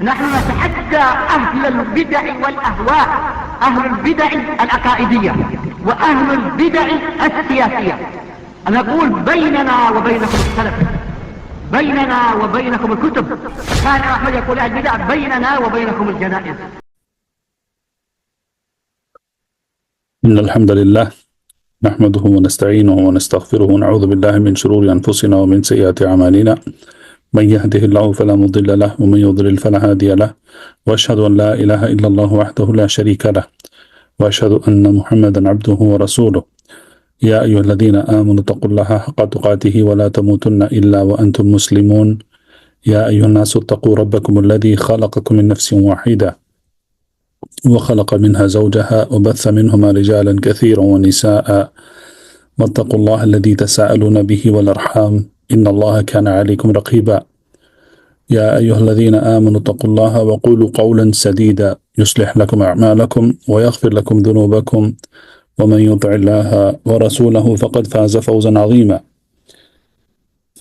نحن نتحدى أهل البدع والأهواء، أهل البدع العقائدية وأهل البدع السياسية. نقول بيننا وبينكم السلف، بيننا وبينكم الكتب. كان أحمد يقول البدع بيننا وبينكم الجنائز. إن الحمد لله نحمده ونستعينه ونستغفره ونعوذ بالله من شرور أنفسنا ومن سيئات أعمالنا، من يهده الله فلا مضل له ومن يضلل فلا هادي له، وأشهد أن لا إله إلا الله وحده لا شريك له، وأشهد أن محمدا عبده ورسوله. يا أيها الذين آمنوا اتقوا الله حق تقاته ولا تموتن إلا وأنتم مسلمون. يا أيها الناس اتقوا ربكم الذي خلقكم من نفس واحدة وخلق منها زوجها وبث منهما رجالا كثيرا ونساء، واتقوا الله الذي تساءلون به والأرحام إن الله كان عليكم رقيبا. يا أيها الذين آمنوا اتقوا الله وقولوا قولا سديدا يصلح لكم أعمالكم ويغفر لكم ذنوبكم، ومن يطع الله ورسوله فقد فاز فوزا عظيما.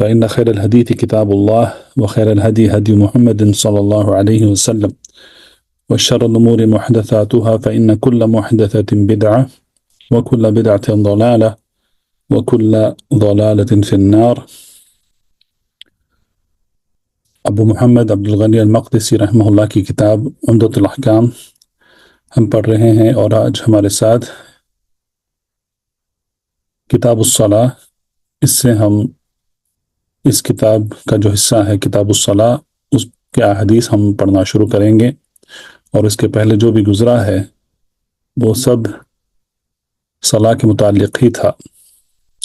فإن خير الحديث كتاب الله، وخير الهدي هدي محمد صلى الله عليه وسلم، وشر الأمور محدثاتها، فإن كل محدثة بدعة وكل بدعة ضلالة وكل ضلالة في النار. ابو محمد عبدالغنی المقدسی رحمہ اللہ کی کتاب عمدۃ الاحکام ہم پڑھ رہے ہیں، اور آج ہمارے ساتھ کتاب الصلاۃ، اس سے ہم اس کتاب کا جو حصہ ہے کتاب الصلاۃ، اس کے احادیث ہم پڑھنا شروع کریں گے، اور اس کے پہلے جو بھی گزرا ہے وہ سب صلاۃ کے متعلق ہی تھا،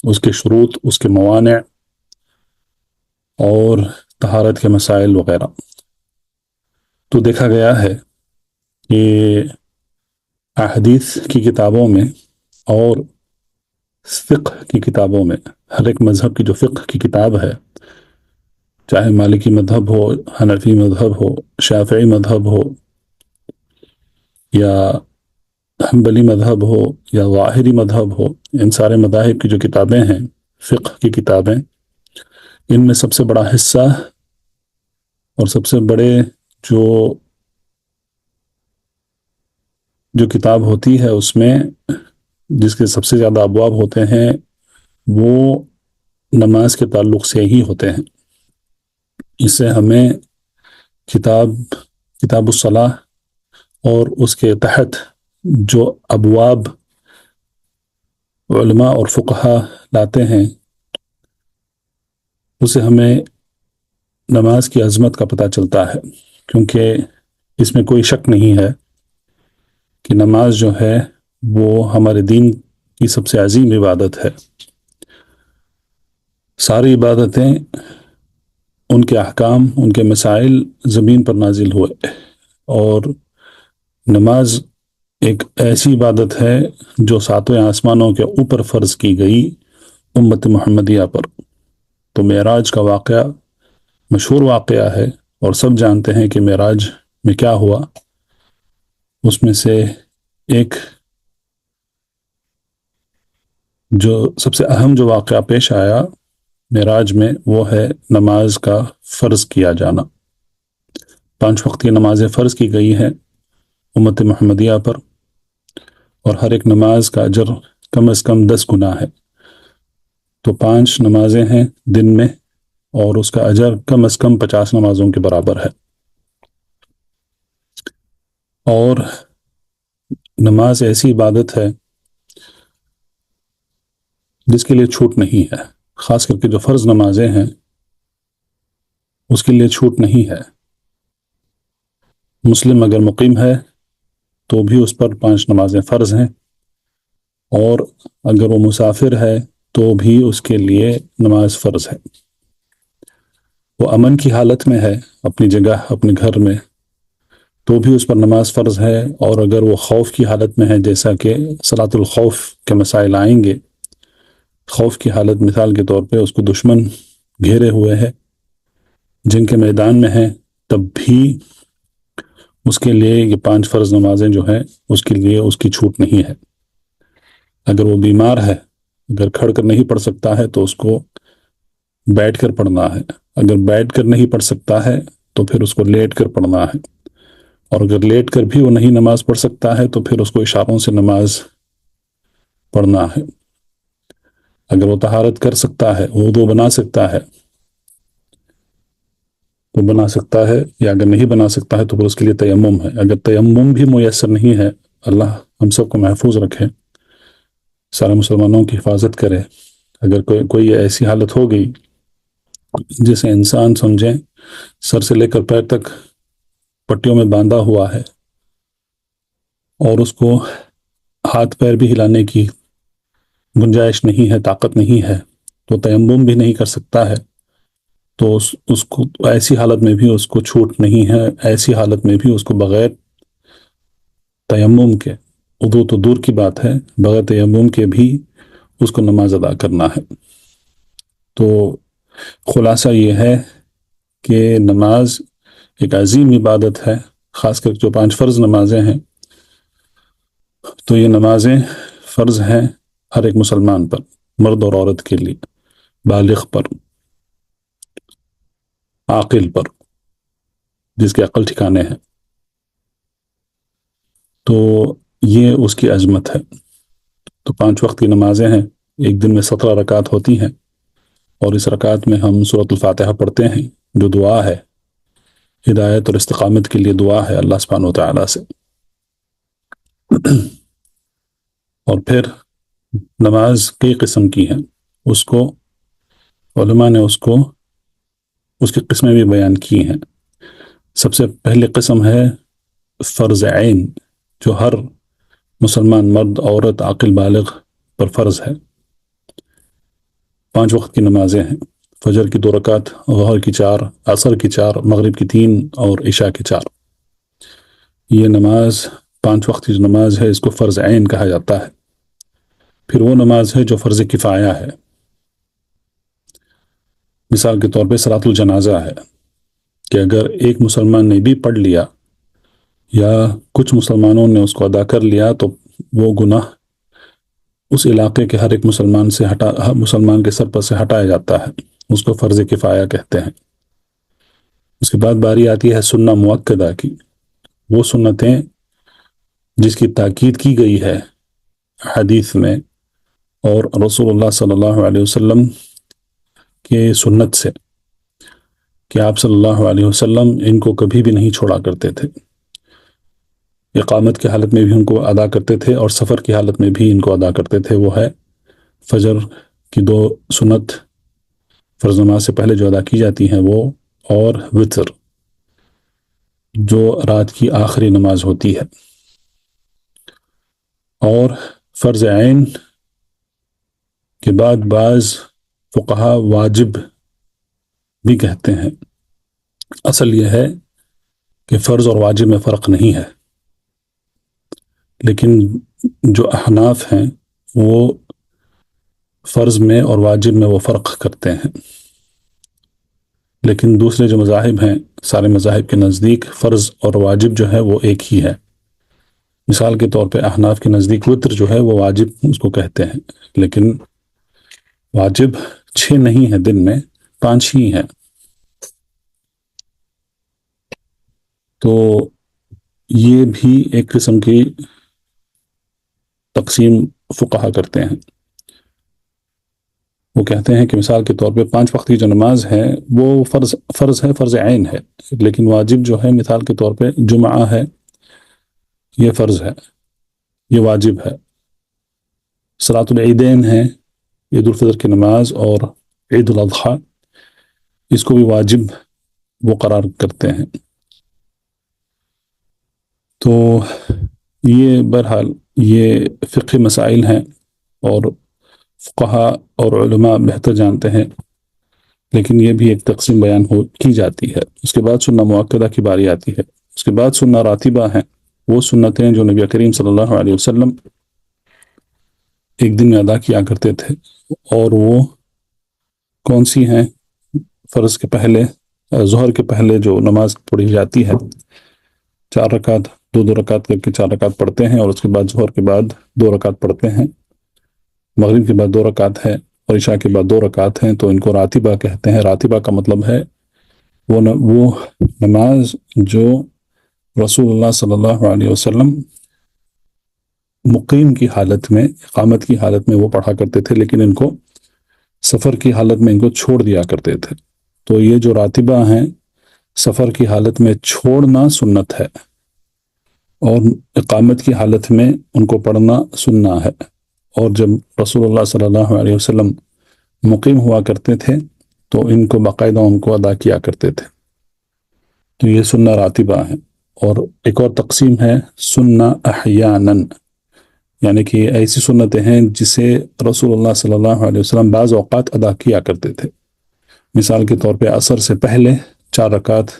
اس کے شروط، اس کے موانع اور طہارت کے مسائل وغیرہ. تو دیکھا گیا ہے کہ احادیث کی کتابوں میں اور فقہ کی کتابوں میں، ہر ایک مذہب کی جو فقہ کی کتاب ہے، چاہے مالکی مذہب ہو، حنفی مذہب ہو، شافعی مذہب ہو، یا حنبلی مذہب ہو، یا ظاہری مذہب ہو، ان سارے مذاہب کی جو کتابیں ہیں، فقہ کی کتابیں، ان میں سب سے بڑا حصہ اور سب سے بڑے جو کتاب ہوتی ہے، اس میں جس کے سب سے زیادہ ابواب ہوتے ہیں وہ نماز کے تعلق سے ہی ہوتے ہیں. اس سے ہمیں کتاب الصلاۃ اور اس کے تحت جو ابواب علماء اور فقہا لاتے ہیں، اسے ہمیں نماز کی عظمت کا پتہ چلتا ہے، کیونکہ اس میں کوئی شک نہیں ہے کہ نماز جو ہے وہ ہمارے دین کی سب سے عظیم عبادت ہے. ساری عبادتیں، ان کے احکام، ان کے مسائل زمین پر نازل ہوئے، اور نماز ایک ایسی عبادت ہے جو ساتویں آسمانوں کے اوپر فرض کی گئی امت محمدیہ پر. تو معراج کا واقعہ مشہور واقعہ ہے، اور سب جانتے ہیں کہ معراج میں کیا ہوا. اس میں سے ایک جو سب سے اہم جو واقعہ پیش آیا معراج میں، وہ ہے نماز کا فرض کیا جانا. 5 وقتی نمازیں فرض کی گئی ہیں امت محمدیہ پر، اور ہر ایک نماز کا اجر کم از کم 10 گنا ہے. تو 5 نمازیں ہیں دن میں، اور اس کا اجر کم از کم 50 نمازوں کے برابر ہے. اور نماز ایسی عبادت ہے جس کے لیے چھوٹ نہیں ہے، خاص کر کے جو فرض نمازیں ہیں اس کے لیے چھوٹ نہیں ہے. مسلم اگر مقیم ہے تو بھی اس پر 5 نمازیں فرض ہیں، اور اگر وہ مسافر ہے تو بھی اس کے لیے نماز فرض ہے. وہ امن کی حالت میں ہے اپنی جگہ، اپنے گھر میں، تو بھی اس پر نماز فرض ہے. اور اگر وہ خوف کی حالت میں ہے، جیسا کہ صلاۃ الخوف کے مسائل آئیں گے، خوف کی حالت مثال کے طور پہ اس کو دشمن گھیرے ہوئے ہے، جن کے میدان میں ہے، تب بھی اس کے لیے یہ 5 فرض نمازیں جو ہیں اس کے لیے اس کی چھوٹ نہیں ہے. اگر وہ بیمار ہے، اگر کھڑ کر نہیں پڑھ سکتا ہے تو اس کو بیٹھ کر پڑھنا ہے. اگر بیٹھ کر نہیں پڑھ سکتا ہے تو پھر اس کو لیٹ کر پڑھنا ہے، اور اگر لیٹ کر بھی وہ نہیں نماز پڑھ سکتا ہے تو پھر اس کو اشاروں سے نماز پڑھنا ہے۔ اگر وہ طہارت کر سکتا ہے، وضو بنا سکتا ہے تو بنا سکتا ہے، یا اگر نہیں بنا سکتا ہے تو پھر اس کے لیے تیمم ہے۔ اگر تیمم بھی میسر نہیں ہے، اللہ ہم سب کو محفوظ رکھے، سارے مسلمانوں کی حفاظت کرے، اگر کوئی ایسی حالت ہو گئی جسے انسان سمجھیں سر سے لے کر پیر تک پٹیوں میں باندھا ہوا ہے اور اس کو ہاتھ پیر بھی ہلانے کی گنجائش نہیں ہے، طاقت نہیں ہے، تو تیمم بھی نہیں کر سکتا ہے، تو اس کو ایسی حالت میں بھی اس کو چھوٹ نہیں ہے، ایسی حالت میں بھی اس کو بغیر تیمم کے، وضو تو دور کی بات ہے، بغیر تیمم کے بھی اس کو نماز ادا کرنا ہے۔ تو خلاصہ یہ ہے کہ نماز ایک عظیم عبادت ہے، خاص کر جو 5 فرض نمازیں ہیں، تو یہ نمازیں فرض ہیں ہر ایک مسلمان پر، مرد اور عورت کے لیے، بالغ پر، عاقل پر، جس کے عقل ٹھکانے ہیں، تو یہ اس کی عظمت ہے۔ تو 5 وقت کی نمازیں ہیں، ایک دن میں 17 رکعت ہوتی ہیں، اور اس رکعت میں ہم سورۃ الفاتحہ پڑھتے ہیں، جو دعا ہے، ہدایت اور استقامت کے لیے دعا ہے اللہ سبحانہ وتعالیٰ سے۔ اور پھر نماز کئی قسم کی ہیں، اس کو علماء نے اس کی قسمیں بھی بیان کی ہیں۔ سب سے پہلی قسم ہے فرض عین، جو ہر مسلمان مرد، عورت، عاقل، بالغ پر فرض ہے۔ 5 وقت کی نمازیں ہیں، فجر کی 2 رکعت، ظہر کی 4، عصر کی 4، مغرب کی 3 اور عشاء کی 4۔ یہ نماز 5 وقت کی نماز ہے، اس کو فرض عین کہا جاتا ہے۔ پھر وہ نماز ہے جو فرض کفایہ ہے، مثال کے طور پہ صلاۃ الجنازہ ہے، کہ اگر ایک مسلمان نے بھی پڑھ لیا یا کچھ مسلمانوں نے اس کو ادا کر لیا تو وہ گناہ اس علاقے کے ہر ایک مسلمان کے سر پر سے ہٹایا جاتا ہے، اس کو فرض کفایہ کہتے ہیں۔ اس کے بعد باری آتی ہے سنہ مؤکدہ کی، وہ سنتیں جس کی تاکید کی گئی ہے حدیث میں اور رسول اللہ صلی اللہ علیہ وسلم کے سنت سے، کہ آپ صلی اللہ علیہ وسلم ان کو کبھی بھی نہیں چھوڑا کرتے تھے، اقامت کی حالت میں بھی ان کو ادا کرتے تھے اور سفر کی حالت میں بھی ان کو ادا کرتے تھے۔ وہ ہے فجر کی 2 سنت فرض نماز سے پہلے جو ادا کی جاتی ہیں وہ، اور وتر جو رات کی آخری نماز ہوتی ہے۔ اور فرض عین کے بعد بعض فقہا واجب بھی کہتے ہیں۔ اصل یہ ہے کہ فرض اور واجب میں فرق نہیں ہے، لیکن جو احناف ہیں وہ فرض میں اور واجب میں وہ فرق کرتے ہیں، لیکن دوسرے جو مذاہب ہیں، سارے مذاہب کے نزدیک فرض اور واجب جو ہے وہ ایک ہی ہے۔ مثال کے طور پہ احناف کے نزدیک وتر جو ہے وہ واجب اس کو کہتے ہیں، لیکن واجب 6 نہیں ہے، دن میں 5 ہی ہیں۔ تو یہ بھی ایک قسم کی تقسیم فقہا کرتے ہیں۔ وہ کہتے ہیں کہ مثال کے طور پہ 5 وقت کی جو نماز ہے وہ فرض ہے، فرض عین ہے، لیکن واجب جو ہے مثال کے طور پہ جمعہ ہے، یہ فرض ہے، یہ واجب ہے۔ صلاۃ العیدین ہے، عید الفطر کی نماز اور عید الاضحیٰ، اس کو بھی واجب وہ قرار کرتے ہیں۔ تو یہ بہرحال یہ فقہی مسائل ہیں اور فقہا اور علماء بہتر جانتے ہیں، لیکن یہ بھی ایک تقسیم بیان کی جاتی ہے۔ اس کے بعد سنہ مؤکدہ کی باری آتی ہے۔ اس کے بعد سنہ راتبہ ہیں، وہ سنتیں جو نبی کریم صلی اللہ علیہ وسلم ایک دن میں ادا کیا کرتے تھے، اور وہ کون سی ہیں؟ فرض کے پہلے، ظہر کے پہلے جو نماز پڑھی جاتی ہے، 4 رکعت، 2 رکعت کر کے 4 رکعت پڑھتے ہیں، اور اس کے بعد ظہر کے بعد 2 رکعت پڑھتے ہیں، مغرب کے بعد 2 رکعت ہے، اور عشاء کے بعد 2 رکعت ہیں، تو ان کو راتبہ کہتے ہیں۔ راتبہ کا مطلب ہے وہ نماز جو رسول اللہ صلی اللہ علیہ وسلم مقیم کی حالت میں، اقامت کی حالت میں وہ پڑھا کرتے تھے، لیکن ان کو سفر کی حالت میں ان کو چھوڑ دیا کرتے تھے۔ تو یہ جو راتبہ ہیں سفر کی حالت میں چھوڑنا سنت ہے، اور اقامت کی حالت میں ان کو پڑھنا سننا ہے۔ اور جب رسول اللہ صلی اللہ علیہ وسلم مقیم ہوا کرتے تھے تو ان کو باقاعدہ ان کو ادا کیا کرتے تھے۔ تو یہ سنہ راتبہ ہیں۔ اور ایک اور تقسیم ہے سنہ احیاناً، یعنی کہ ایسی سنتیں ہیں جسے رسول اللہ صلی اللہ علیہ وسلم بعض اوقات ادا کیا کرتے تھے۔ مثال کے طور پہ عصر سے پہلے 4 رکعت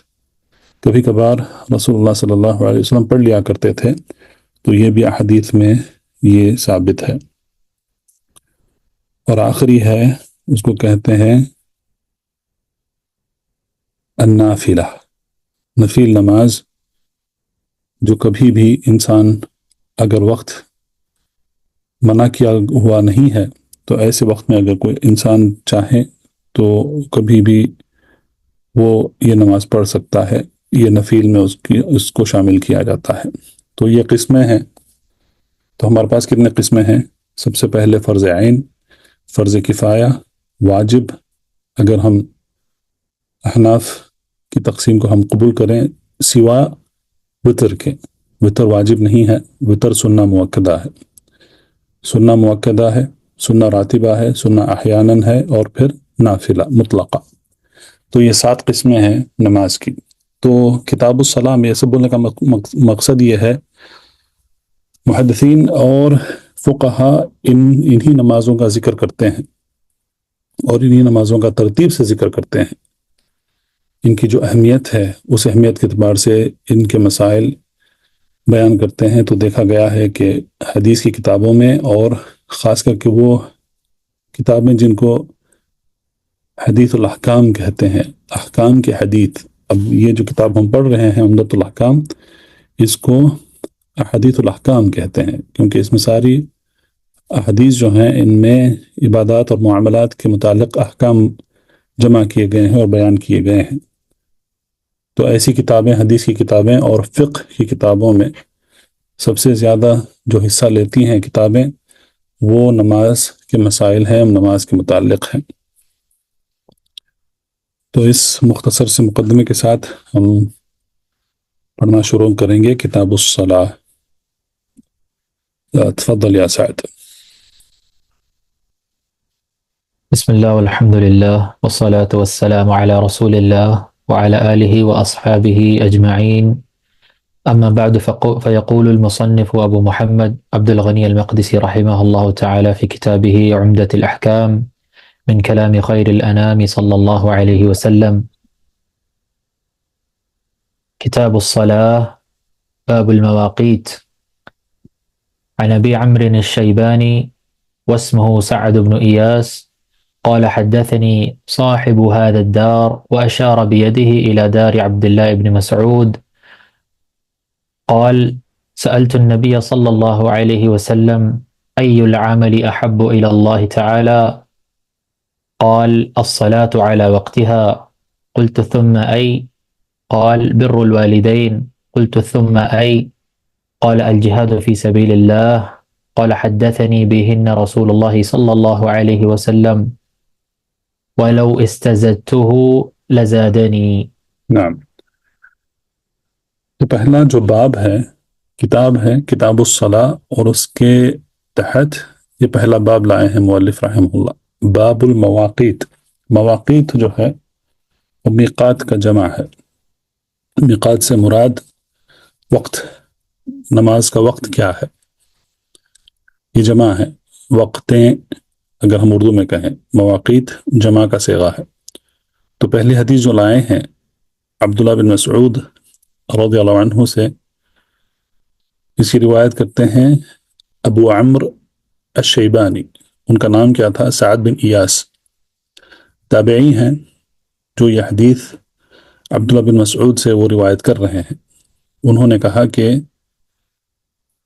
کبھی کبھار رسول اللہ صلی اللہ علیہ وسلم پڑھ لیا کرتے تھے، تو یہ بھی احادیث میں یہ ثابت ہے۔ اور آخری ہے، اس کو کہتے ہیں النافلہ، نفل نماز، جو کبھی بھی انسان اگر وقت منع کیا ہوا نہیں ہے تو ایسے وقت میں اگر کوئی انسان چاہے تو کبھی بھی وہ یہ نماز پڑھ سکتا ہے۔ یہ نفل میں اس کو شامل کیا جاتا ہے۔ تو یہ قسمیں ہیں۔ تو ہمارے پاس کتنے قسمیں ہیں؟ سب سے پہلے فرض عین، فرض کفایہ، واجب، اگر ہم احناف کی تقسیم کو ہم قبول کریں، سوا وتر کے۔ وتر واجب نہیں ہے، وتر سنہ مؤکدہ ہے، سنہ مؤکدہ ہے، سنہ راتبہ ہے، سنہ احیاناً ہے، اور پھر نافلہ مطلقہ۔ تو یہ 7 قسمیں ہیں نماز کی۔ تو کتاب الصلاۃ میں یہ سب بولنے کا مقصد یہ ہے، محدثین اور فقہا انہی نمازوں کا ذکر کرتے ہیں اور انہی نمازوں کا ترتیب سے ذکر کرتے ہیں۔ ان کی جو اہمیت ہے اس اہمیت کے اعتبار سے ان کے مسائل بیان کرتے ہیں۔ تو دیکھا گیا ہے کہ حدیث کی کتابوں میں، اور خاص کر کے وہ کتابیں جن کو حدیث الاحکام کہتے ہیں، احکام کے حدیث، اب یہ جو کتاب ہم پڑھ رہے ہیں عمدۃ الاحکام، اس کو احادیث الاحکام کہتے ہیں، کیونکہ اس میں ساری احادیث جو ہیں ان میں عبادات اور معاملات کے متعلق احکام جمع کیے گئے ہیں اور بیان کیے گئے ہیں۔ تو ایسی کتابیں، حدیث کی کتابیں اور فقہ کی کتابوں میں سب سے زیادہ جو حصہ لیتی ہیں کتابیں، وہ نماز کے مسائل ہیں، نماز کے متعلق ہیں۔ تو اس مختصر سے مقدمے کے ساتھ ہم پڑھنا شروع کریں گے کتاب الصلاۃ۔ تفضل یا سعد۔ بسم الله والحمد لله والصلاة والسلام على رسول الله وعلى آله وأصحابه أجمعين، أما بعد، فيقول المصنف أبو محمد عبد الغني المقدسي رحمه الله تعالى في كتابه عمدة الأحكام من كلام خير الأنام صلى الله عليه وسلم: كتاب الصلاة، باب المواقيت. عن أبي عمرو الشيباني واسمه سعد بن إياس قال: حدثني صاحب هذا الدار، وأشار بيده إلى دار عبد الله بن مسعود، قال: سألت النبي صلى الله عليه وسلم: أي العمل أحب إلى الله تعالى؟ قال: الصلاة على وقتها. قلت: ثم أي؟ قال: بر الوالدين. قلت: ثم أي؟ قال: الجهاد في سبيل الله. قال: حدثني بهن رسول الله صلى الله عليه وسلم، ولو استزدته لزادنی. نعم۔ تو پہلا جو باب ہے، کتاب ہے کتاب الصلاۃ، اور اس کے تحت یہ پہلا باب لائے ہیں مؤلف رحمہ اللہ، باب المواقیت۔ مواقیت جو ہے وہ میقات کا جمع ہے۔ میقات سے مراد وقت، نماز کا وقت کیا ہے، یہ جمع ہے۔ وقتیں اگر ہم اردو میں کہیں، مواقیت جمع کا صیغہ ہے۔ تو پہلی حدیث جو لائے ہیں عبداللہ بن مسعود رضی اللہ عنہ سے، اس کی روایت کرتے ہیں ابو عمرو الشیبانی، ان کا نام کیا تھا؟ سعد بن ایاس، تابعی ہیں جو یہ حدیث عبداللہ بن مسعود سے وہ روایت کر رہے ہیں۔ انہوں نے کہا کہ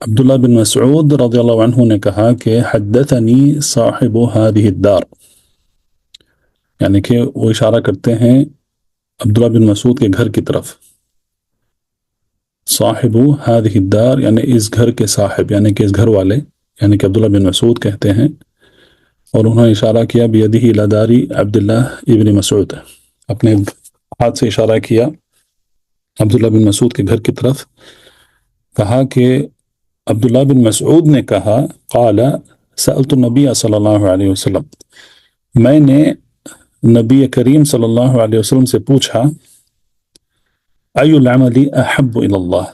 عبداللہ بن مسعود رضی اللہ عنہ نے کہا کہ حدثنی صاحب هذه الدار، یعنی کہ وہ اشارہ کرتے ہیں عبداللہ بن مسعود کے گھر کی طرف. صاحب هذه الدار یعنی اس گھر کے صاحب یعنی کہ اس گھر والے یعنی کہ عبداللہ بن مسعود کہتے ہیں. اور انہوں نے اشارہ کیا بیدہ الی دار عبداللہ ابن مسعود, اپنے ہاتھ سے اشارہ کیا عبداللہ بن مسعود کے گھر کی طرف. کہا کہ عبداللہ بن مسعود نے کہا قال سألت النبی صلی اللہ علیہ وسلم, میں نے نبی کریم صلی اللہ علیہ وسلم سے پوچھا ای العمل احب الی اللہ,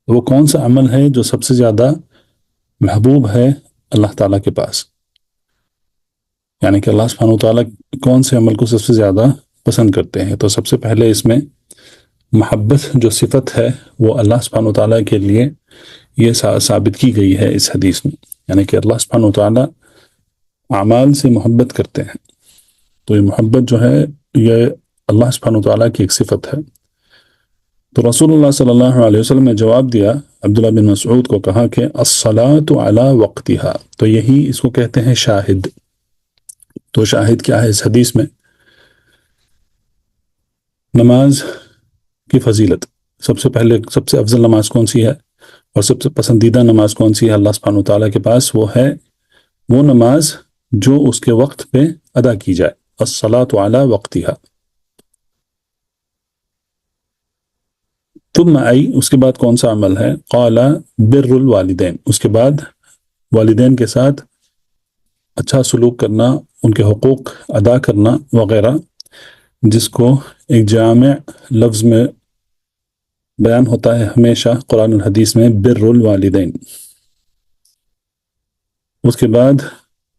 وہ کون سا عمل ہے جو سب سے زیادہ محبوب ہے اللہ تعالیٰ کے پاس, یعنی کہ اللہ سبحانہ وتعالیٰ کون سے عمل کو سب سے زیادہ پسند کرتے ہیں. تو سب سے پہلے اس میں محبت جو صفت ہے وہ اللہ سبحانہ وتعالیٰ کے لیے یہ ثابت کی گئی ہے اس حدیث میں, یعنی کہ اللہ سبحانہ وتعالیٰ اعمال سے محبت کرتے ہیں. تو یہ محبت جو ہے یہ اللہ سبحانہ وتعالیٰ کی ایک صفت ہے. تو رسول اللہ صلی اللہ علیہ وسلم نے جواب دیا عبداللہ بن مسعود کو, کہا کہ الصلاۃ علی وقتها, تو یہی اس کو کہتے ہیں شاہد. تو شاہد کیا ہے اس حدیث میں؟ نماز کی فضیلت. سب سے پہلے سب سے افضل نماز کون سی ہے اور سب سے پسندیدہ نماز کون سی ہے اللہ سبحانہ وتعالیٰ کے پاس؟ وہ ہے وہ نماز جو اس کے وقت پہ ادا کی جائے. الصلاۃ علی وقتها. ثم ای, اس کے بعد کون سا عمل ہے؟ قال بر الوالدین, اس کے بعد والدین کے ساتھ اچھا سلوک کرنا, ان کے حقوق ادا کرنا وغیرہ, جس کو ایک جامع لفظ میں بیان ہوتا ہے ہمیشہ قرآن الحدیث میں بر الوالدین. اس کے بعد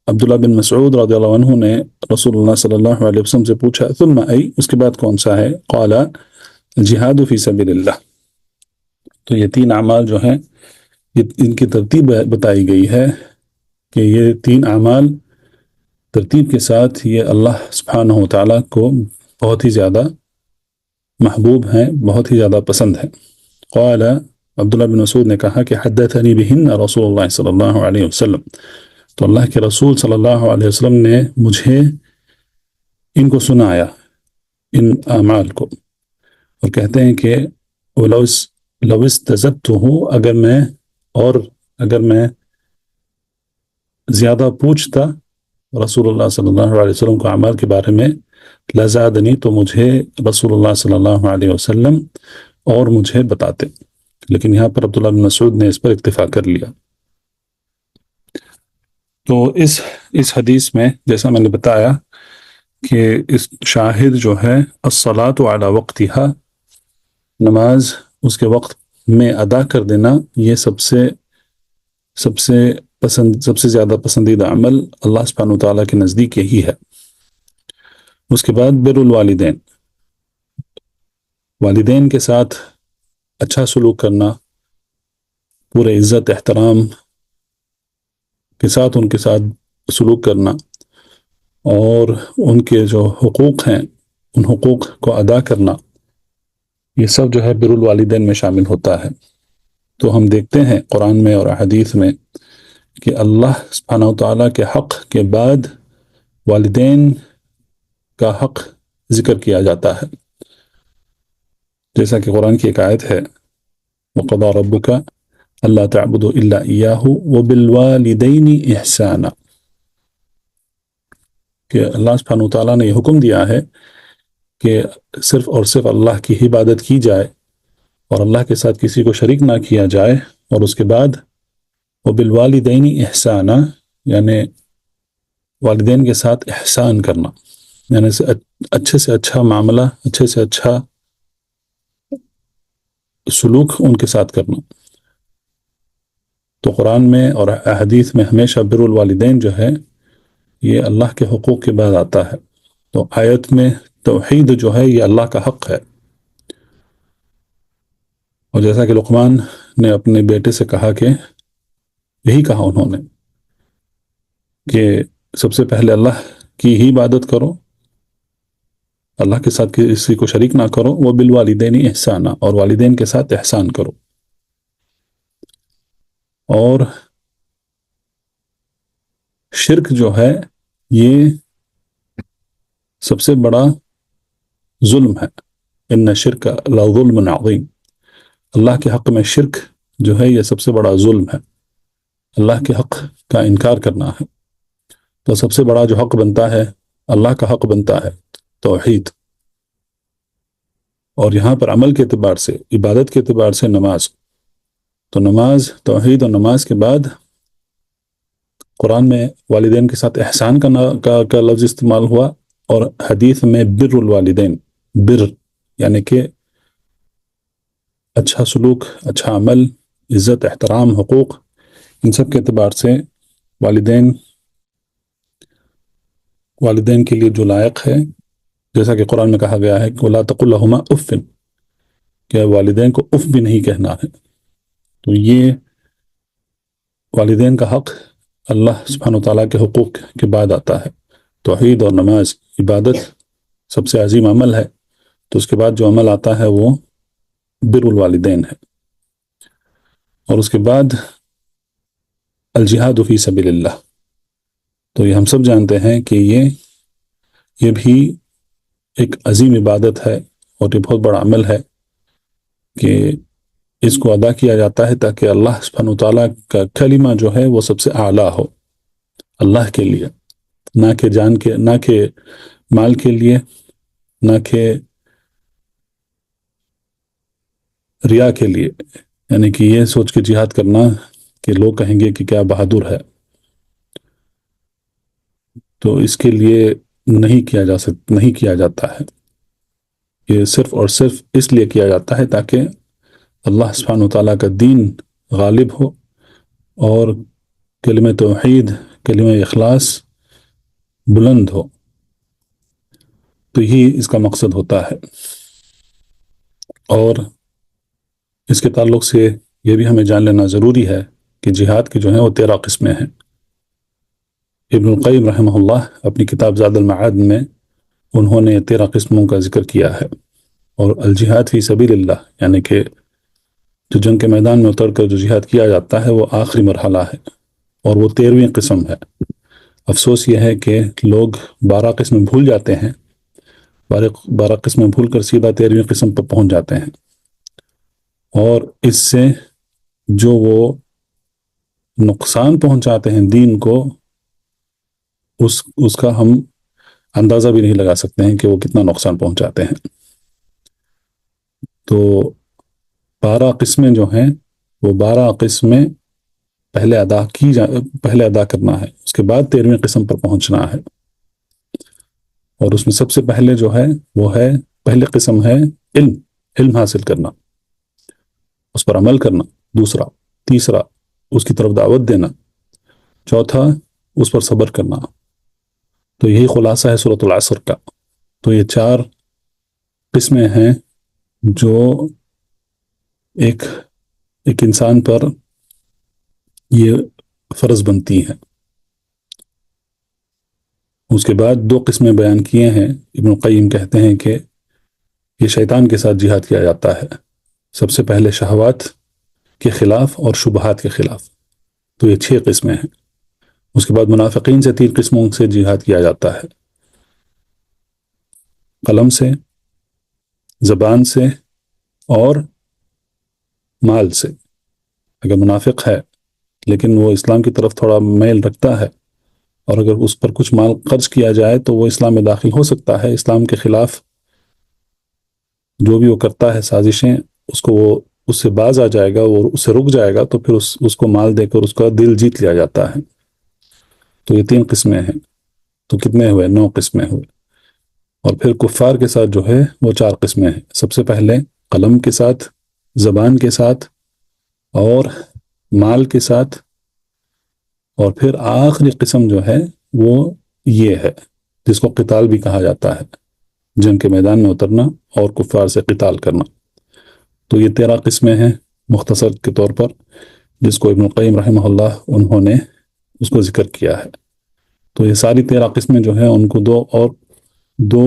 عبداللہ بن مسعود رضی اللہ عنہ نے رسول اللہ صلی اللہ علیہ وسلم سے پوچھا ثم ای, اس کے بعد کون سا ہے؟ قال الجہاد فی سبیل اللہ. تو یہ تین اعمال جو ہیں ان کی ترتیب بتائی گئی ہے کہ یہ تین اعمال ترتیب کے ساتھ یہ اللہ سبحانہ وتعالیٰ کو بہت ہی زیادہ محبوب ہیں, بہت ہی زیادہ پسند ہیں. قال عبداللہ بن مسعود نے کہا کہ حدثنی بہن رسول اللہ صلی اللہ علیہ وسلم, تو اللہ کے رسول صلی اللہ علیہ وسلم نے مجھے ان کو سنایا, ان اعمال کو. اور کہتے ہیں کہ لو استزدتہ, اگر میں زیادہ پوچھتا رسول اللہ صلی اللہ علیہ وسلم کو اعمال کے بارے میں, لزادنی, تو مجھے رسول اللہ صلی اللہ علیہ وسلم اور مجھے بتاتے. لیکن یہاں پر عبداللہ بن مسعود نے اس پر اکتفا کر لیا. تو اس حدیث میں جیسا میں نے بتایا کہ اس شاہد جو ہے الصلاۃ علی وقتها, نماز اس کے وقت میں ادا کر دینا, یہ سب سے زیادہ پسندیدہ عمل اللہ سبحانہ وتعالیٰ کے نزدیک یہی ہے. اس کے بعد بر الوالدین, والدین کے ساتھ اچھا سلوک کرنا, پورے عزت احترام کے ساتھ ان کے ساتھ سلوک کرنا, اور ان کے جو حقوق ہیں ان حقوق کو ادا کرنا, یہ سب جو ہے بر الوالدین میں شامل ہوتا ہے. تو ہم دیکھتے ہیں قرآن میں اور احادیث میں کہ اللہ سبحانہ وتعالیٰ کے حق کے بعد والدین کا حق ذکر کیا جاتا ہے, جیسا کہ قرآن کی ایک آیت ہے وَقَضَىٰ رَبُّكَ أَلَّا تَعْبُدُوا إِلَّا إِيَّاهُ وَبِالْوَالِدَيْنِ إِحْسَانًا, کہ اللہ سبحانہ وتعالیٰ نے یہ حکم دیا ہے کہ صرف اور صرف اللہ کی عبادت کی جائے اور اللہ کے ساتھ کسی کو شریک نہ کیا جائے. اور اس کے بعد وَبِالْوَالِدَيْنِ إِحْسَانًا, یعنی والدین کے ساتھ احسان کرنا, یعنی اچھے سے اچھا معاملہ, اچھے سے اچھا سلوک ان کے ساتھ کرنا. تو قرآن میں اور احادیث میں ہمیشہ بر الوالدین جو ہے یہ اللہ کے حقوق کے بعد آتا ہے. تو آیت میں توحید جو ہے یہ اللہ کا حق ہے, اور جیسا کہ لقمان نے اپنے بیٹے سے کہا کہ یہی کہا انہوں نے کہ سب سے پہلے اللہ کی ہی عبادت کرو, اللہ کے ساتھ کسی کو شریک نہ کرو, وہ بالوالدین احسانا, اور والدین کے ساتھ احسان کرو. اور شرک جو ہے یہ سب سے بڑا ظلم ہے, ان الشرک لظلم عظیم، اللہ کے حق میں شرک جو ہے یہ سب سے بڑا ظلم ہے، اللہ کے حق کا انکار کرنا ہے۔ تو سب سے بڑا جو حق بنتا ہے، اللہ کا حق بنتا ہے توحید، اور یہاں پر عمل کے اعتبار سے، عبادت کے اعتبار سے نماز، تو نماز، توحید اور نماز کے بعد قرآن میں والدین کے ساتھ احسان کا لفظ استعمال ہوا، اور حدیث میں بر الوالدین، بر یعنی کہ اچھا سلوک، اچھا عمل، عزت، احترام، حقوق، ان سب کے اعتبار سے والدین کے لیے جو لائق ہے، جیسا کہ قرآن میں کہا گیا ہے کہ وَلَا تَقُلْ لَهُمَا اُفٍّ، کہ والدین کو اف بھی نہیں کہنا ہے۔ تو یہ والدین کا حق اللہ سبحانہ وتعالیٰ کے حقوق کے بعد آتا ہے۔ توحید اور نماز، عبادت سب سے عظیم عمل ہے، تو اس کے بعد جو عمل آتا ہے وہ بر الوالدین ہے، اور اس کے بعد الجہاد فی سبیل اللہ۔ تو یہ ہم سب جانتے ہیں کہ یہ بھی ایک عظیم عبادت ہے، اور یہ بہت بڑا عمل ہے کہ اس کو ادا کیا جاتا ہے تاکہ اللہ سبحانہ وتعالیٰ کا کلمہ جو ہے وہ سب سے اعلیٰ ہو اللہ کے لیے، نہ کہ جان کے، نہ کہ مال کے لیے، نہ کہ ریا کے لیے، یعنی کہ یہ سوچ کے جہاد کرنا کہ لوگ کہیں گے کہ کیا بہادر ہے، تو اس کے لیے نہیں کیا جاتا ہے۔ یہ صرف اور صرف اس لیے کیا جاتا ہے تاکہ اللہ سبحانہ وتعالیٰ کا دین غالب ہو، اور کلمہ توحید، کلمہ اخلاص بلند ہو، تو یہی اس کا مقصد ہوتا ہے۔ اور اس کے تعلق سے یہ بھی ہمیں جان لینا ضروری ہے کہ جہاد کی جو ہیں وہ 13 قسمیں ہیں۔ ابن القیم رحمہ اللہ اپنی کتاب زاد المعاد میں انہوں نے 13 قسموں کا ذکر کیا ہے، اور الجہاد فی سبیل اللہ یعنی کہ جو جنگ کے میدان میں اتر کر جو جہاد کیا جاتا ہے وہ آخری مرحلہ ہے، اور وہ 13ویں قسم ہے۔ افسوس یہ ہے کہ لوگ 12 قسمیں بھول جاتے ہیں، 12 قسمیں بھول کر سیدھا 13ویں قسم پر پہنچ جاتے ہیں، اور اس سے جو وہ نقصان پہنچاتے ہیں دین کو، اس کا ہم اندازہ بھی نہیں لگا سکتے ہیں کہ وہ کتنا نقصان پہنچاتے ہیں۔ تو 12 قسمیں جو ہیں وہ 12 قسمیں پہلے ادا کرنا ہے، اس کے بعد 13ویں قسم پر پہنچنا ہے، اور اس میں سب سے پہلے جو ہے وہ ہے، پہلی قسم ہے علم حاصل کرنا، اس پر عمل کرنا، دوسرا، تیسرا اس کی طرف دعوت دینا، چوتھا اس پر صبر کرنا۔ تو یہی خلاصہ ہے سورۃ العصر کا۔ تو یہ 4 قسمیں ہیں جو ایک انسان پر یہ فرض بنتی ہیں۔ اس کے بعد 2 قسمیں بیان کیے ہیں، ابن القیم کہتے ہیں کہ یہ شیطان کے ساتھ جہاد کیا جاتا ہے، سب سے پہلے شہوات کے خلاف اور شبہات کے خلاف، تو یہ 6 قسمیں ہیں۔ اس کے بعد منافقین سے 3 قسموں سے جہاد کیا جاتا ہے، قلم سے، زبان سے اور مال سے۔ اگر منافق ہے لیکن وہ اسلام کی طرف تھوڑا میل رکھتا ہے، اور اگر اس پر کچھ مال خرچ کیا جائے تو وہ اسلام میں داخل ہو سکتا ہے، اسلام کے خلاف جو بھی وہ کرتا ہے سازشیں، اس سے باز آ جائے گا، وہ اس سے رک جائے گا، تو پھر اس کو مال دے کر اس کا دل جیت لیا جاتا ہے۔ تو یہ 3 قسمیں ہیں، تو کتنے ہوئے؟ 9 قسمیں ہوئے۔ اور پھر کفار کے ساتھ جو ہے وہ 4 قسمیں ہیں، سب سے پہلے قلم کے ساتھ، زبان کے ساتھ اور مال کے ساتھ، اور پھر آخری قسم جو ہے وہ یہ ہے جس کو قتال بھی کہا جاتا ہے، جنگ کے میدان میں اترنا اور کفار سے قتال کرنا۔ تو یہ 13 قسمیں ہیں مختصر کے طور پر، جس کو ابن القیم رحمہ اللہ انہوں نے اس کو ذکر کیا ہے۔ تو یہ ساری 13 قسمیں جو ہیں ان کو دو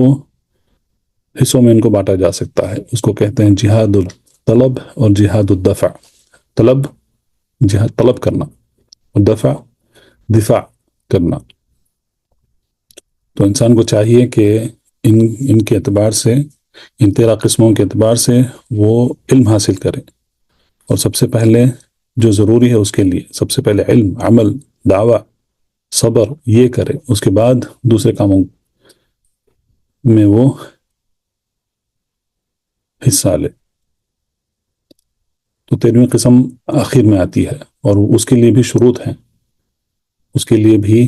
حصوں میں ان کو بانٹا جا سکتا ہے۔ اس کو کہتے ہیں جہاد الطلب اور جہاد الدفع۔ جہاد طلب کرنا، اور دفاع کرنا۔ تو انسان کو چاہیے کہ ان کے اعتبار سے ان 13 قسموں کے اعتبار سے وہ علم حاصل کرے، اور سب سے پہلے جو ضروری ہے اس کے لیے سب سے پہلے علم، عمل، دعویٰ، صبر یہ کرے، اس کے بعد دوسرے کاموں میں وہ حصہ لے۔ تو 13ویں قسم آخر میں آتی ہے، اور اس کے لیے بھی شروط ہیں، اس کے لیے بھی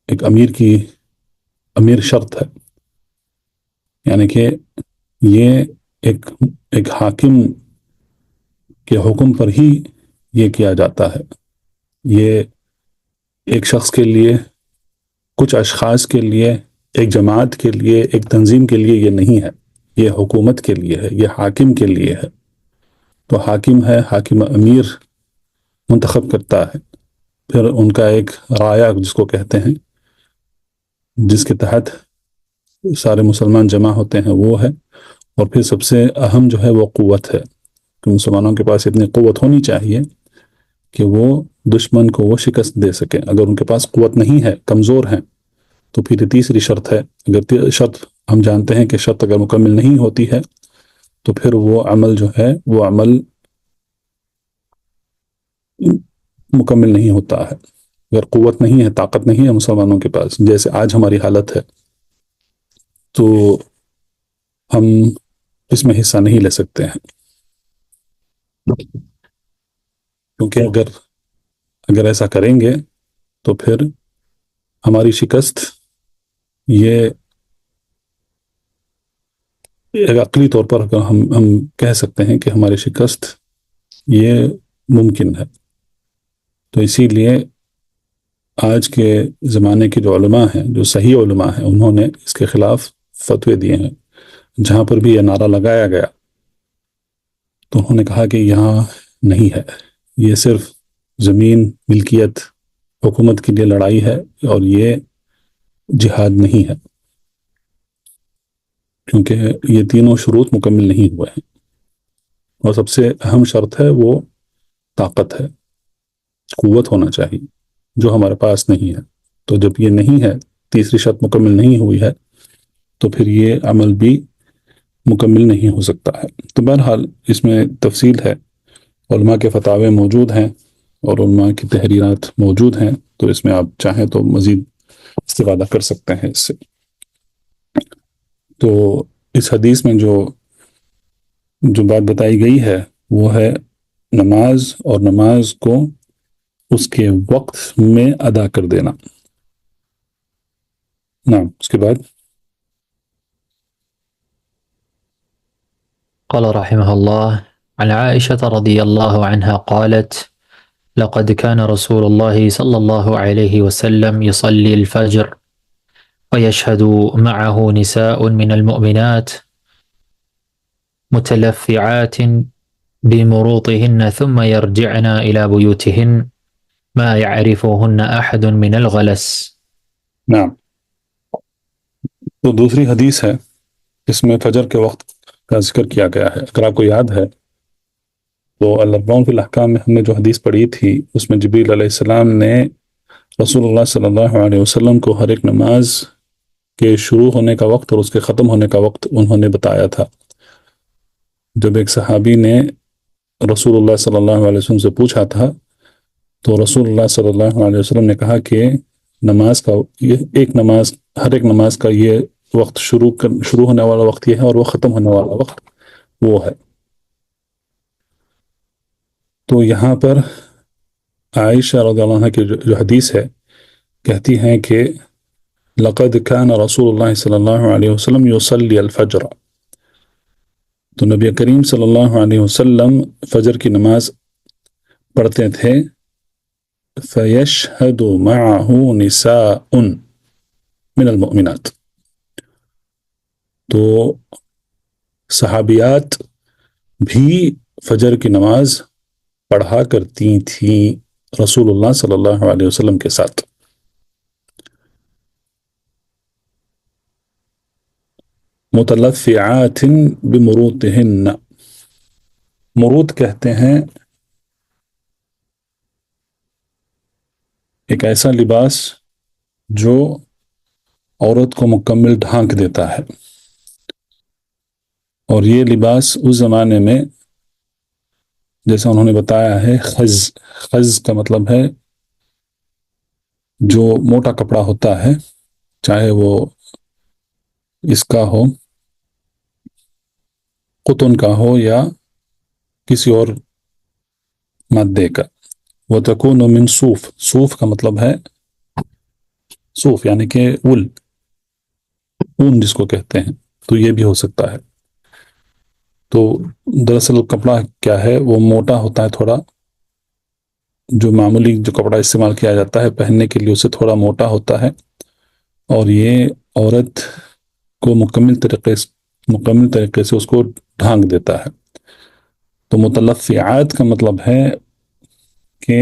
ایک امیر شرط ہے، یعنی کہ یہ ایک حاکم کے حکم پر ہی یہ کیا جاتا ہے۔ یہ ایک شخص کے لیے، کچھ اشخاص کے لیے، ایک جماعت کے لیے، ایک تنظیم کے لیے یہ نہیں ہے، یہ حکومت کے لیے ہے، یہ حاکم کے لیے ہے۔ تو حاکم ہے، حاکم امیر منتخب کرتا ہے، پھر ان کا ایک رایہ جس کو کہتے ہیں، جس کے تحت سارے مسلمان جمع ہوتے ہیں، وہ ہے۔ اور پھر سب سے اہم جو ہے وہ قوت ہے، کہ مسلمانوں کے پاس اتنی قوت ہونی چاہیے کہ وہ دشمن کو وہ شکست دے سکیں۔ اگر ان کے پاس قوت نہیں ہے، کمزور ہیں، تو پھر یہ تیسری شرط ہے۔ اگر شرط ہم جانتے ہیں کہ شرط اگر مکمل نہیں ہوتی ہے تو پھر وہ عمل جو ہے وہ عمل مکمل نہیں ہوتا ہے۔ اگر قوت نہیں ہے، طاقت نہیں ہے مسلمانوں کے پاس، جیسے آج ہماری حالت ہے، تو ہم اس میں حصہ نہیں لے سکتے ہیں، کیونکہ اگر ایسا کریں گے تو پھر ہماری شکست یہ ایک عقلی طور پر ہم کہہ سکتے ہیں کہ ہماری شکست یہ ممکن ہے۔ تو اسی لیے آج کے زمانے کے جو علماء ہیں، جو صحیح علماء ہیں، انہوں نے اس کے خلاف فتوے دیے ہیں۔ جہاں پر بھی یہ نعرہ لگایا گیا تو انہوں نے کہا کہ یہاں نہیں ہے، یہ صرف زمین ملکیت حکومت کے لیے لڑائی ہے، اور یہ جہاد نہیں ہے، کیونکہ یہ تینوں شروط مکمل نہیں ہوئے ہیں۔ اور سب سے اہم شرط ہے وہ طاقت ہے، قوت ہونا چاہیے، جو ہمارے پاس نہیں ہے۔ تو جب یہ نہیں ہے، تیسری شرط مکمل نہیں ہوئی ہے، تو پھر یہ عمل بھی مکمل نہیں ہو سکتا ہے۔ تو بہرحال اس میں تفصیل ہے، علماء کے فتاوے موجود ہیں اور علماء کی تحریرات موجود ہیں، تو اس میں آپ چاہیں تو مزید استفادہ کر سکتے ہیں اس سے۔ تو اس حدیث میں جو بات بتائی گئی ہے وہ ہے نماز، اور نماز کو اس کے وقت میں ادا کر دینا۔ نعم، اس کے بعد قال رحمه الله عن عائشة رضي الله عنها قالت لقد كان رسول الله صلى الله عليه وسلم يصلي الفجر ويشهد معه نساء من المؤمنات متلفعات بمروطهن ثم يرجعن إلى بيوتهن ما يعرفهن أحد من الغلس۔ نعم، تو دوسری حدیث ہے، اس میں فجر کے وقت کا ذکر کیا گیا ہے۔ اگر آپ کو یاد ہے تو الاربعون فی الاحکام میں ہم نے جو حدیث پڑھی تھی، اس میں جبریل علیہ السلام نے رسول اللہ صلی اللہ علیہ وسلم کو ہر ایک نماز کے شروع ہونے کا وقت اور اس کے ختم ہونے کا وقت انہوں نے بتایا تھا۔ جب ایک صحابی نے رسول اللہ صلی اللہ علیہ وسلم سے پوچھا تھا تو رسول اللہ صلی اللہ علیہ وسلم نے کہا کہ نماز کا ہر ایک نماز کا یہ وقت شروع ہونے والا وقت یہ ہے، اور وہ ختم ہونے والا وقت وہ ہے۔ تو یہاں پر عائشہ رضی اللہ عنہ کی جو حدیث ہے، کہتی ہیں کہ لقد كان رسول اللہ صلی اللہ علیہ وسلم يصلي الفجر، تو نبی کریم صلی اللہ علیہ وسلم فجر کی نماز پڑھتے تھے۔ فَيَشْهَدُ مَعَهُ نِسَاءٌ مِّنَ الْمُؤْمِنَاتِ، تو صحابیات بھی فجر کی نماز پڑھا کرتی تھیں رسول اللہ صلی اللہ علیہ وسلم کے ساتھ۔ متلفعات بمروطہن، مروط کہتے ہیں ایک ایسا لباس جو عورت کو مکمل ڈھانک دیتا ہے۔ اور یہ لباس اس زمانے میں جیسا انہوں نے بتایا ہے خز کا مطلب ہے جو موٹا کپڑا ہوتا ہے، چاہے وہ اس کا ہو، قطن کا ہو یا کسی اور مادے کا۔ وَتَكُونُ مِن صوف، صوف کا مطلب ہے صوف یعنی کہ اون جس کو کہتے ہیں، تو یہ بھی ہو سکتا ہے۔ تو دراصل کپڑا کیا ہے، وہ موٹا ہوتا ہے تھوڑا، جو معمولی جو کپڑا استعمال کیا جاتا ہے پہننے کے لیے اسے تھوڑا موٹا ہوتا ہے، اور یہ عورت کو مکمل طریقے سے اس کو ڈھانک دیتا ہے۔ تو متلفعات کا مطلب ہے کہ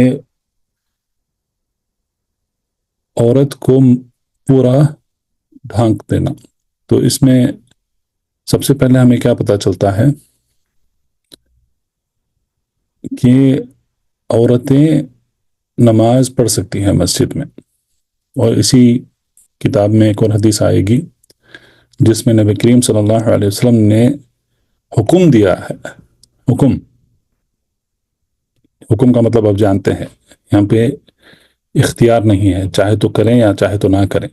عورت کو پورا ڈھانک دینا۔ تو اس میں سب سے پہلے ہمیں کیا پتہ چلتا ہے کہ عورتیں نماز پڑھ سکتی ہیں مسجد میں، اور اسی کتاب میں ایک اور حدیث آئے گی جس میں نبی کریم صلی اللہ علیہ وسلم نے حکم دیا ہے۔ حکم کا مطلب آپ جانتے ہیں، یہاں پہ اختیار نہیں ہے، چاہے تو کریں یا چاہے تو نہ کریں،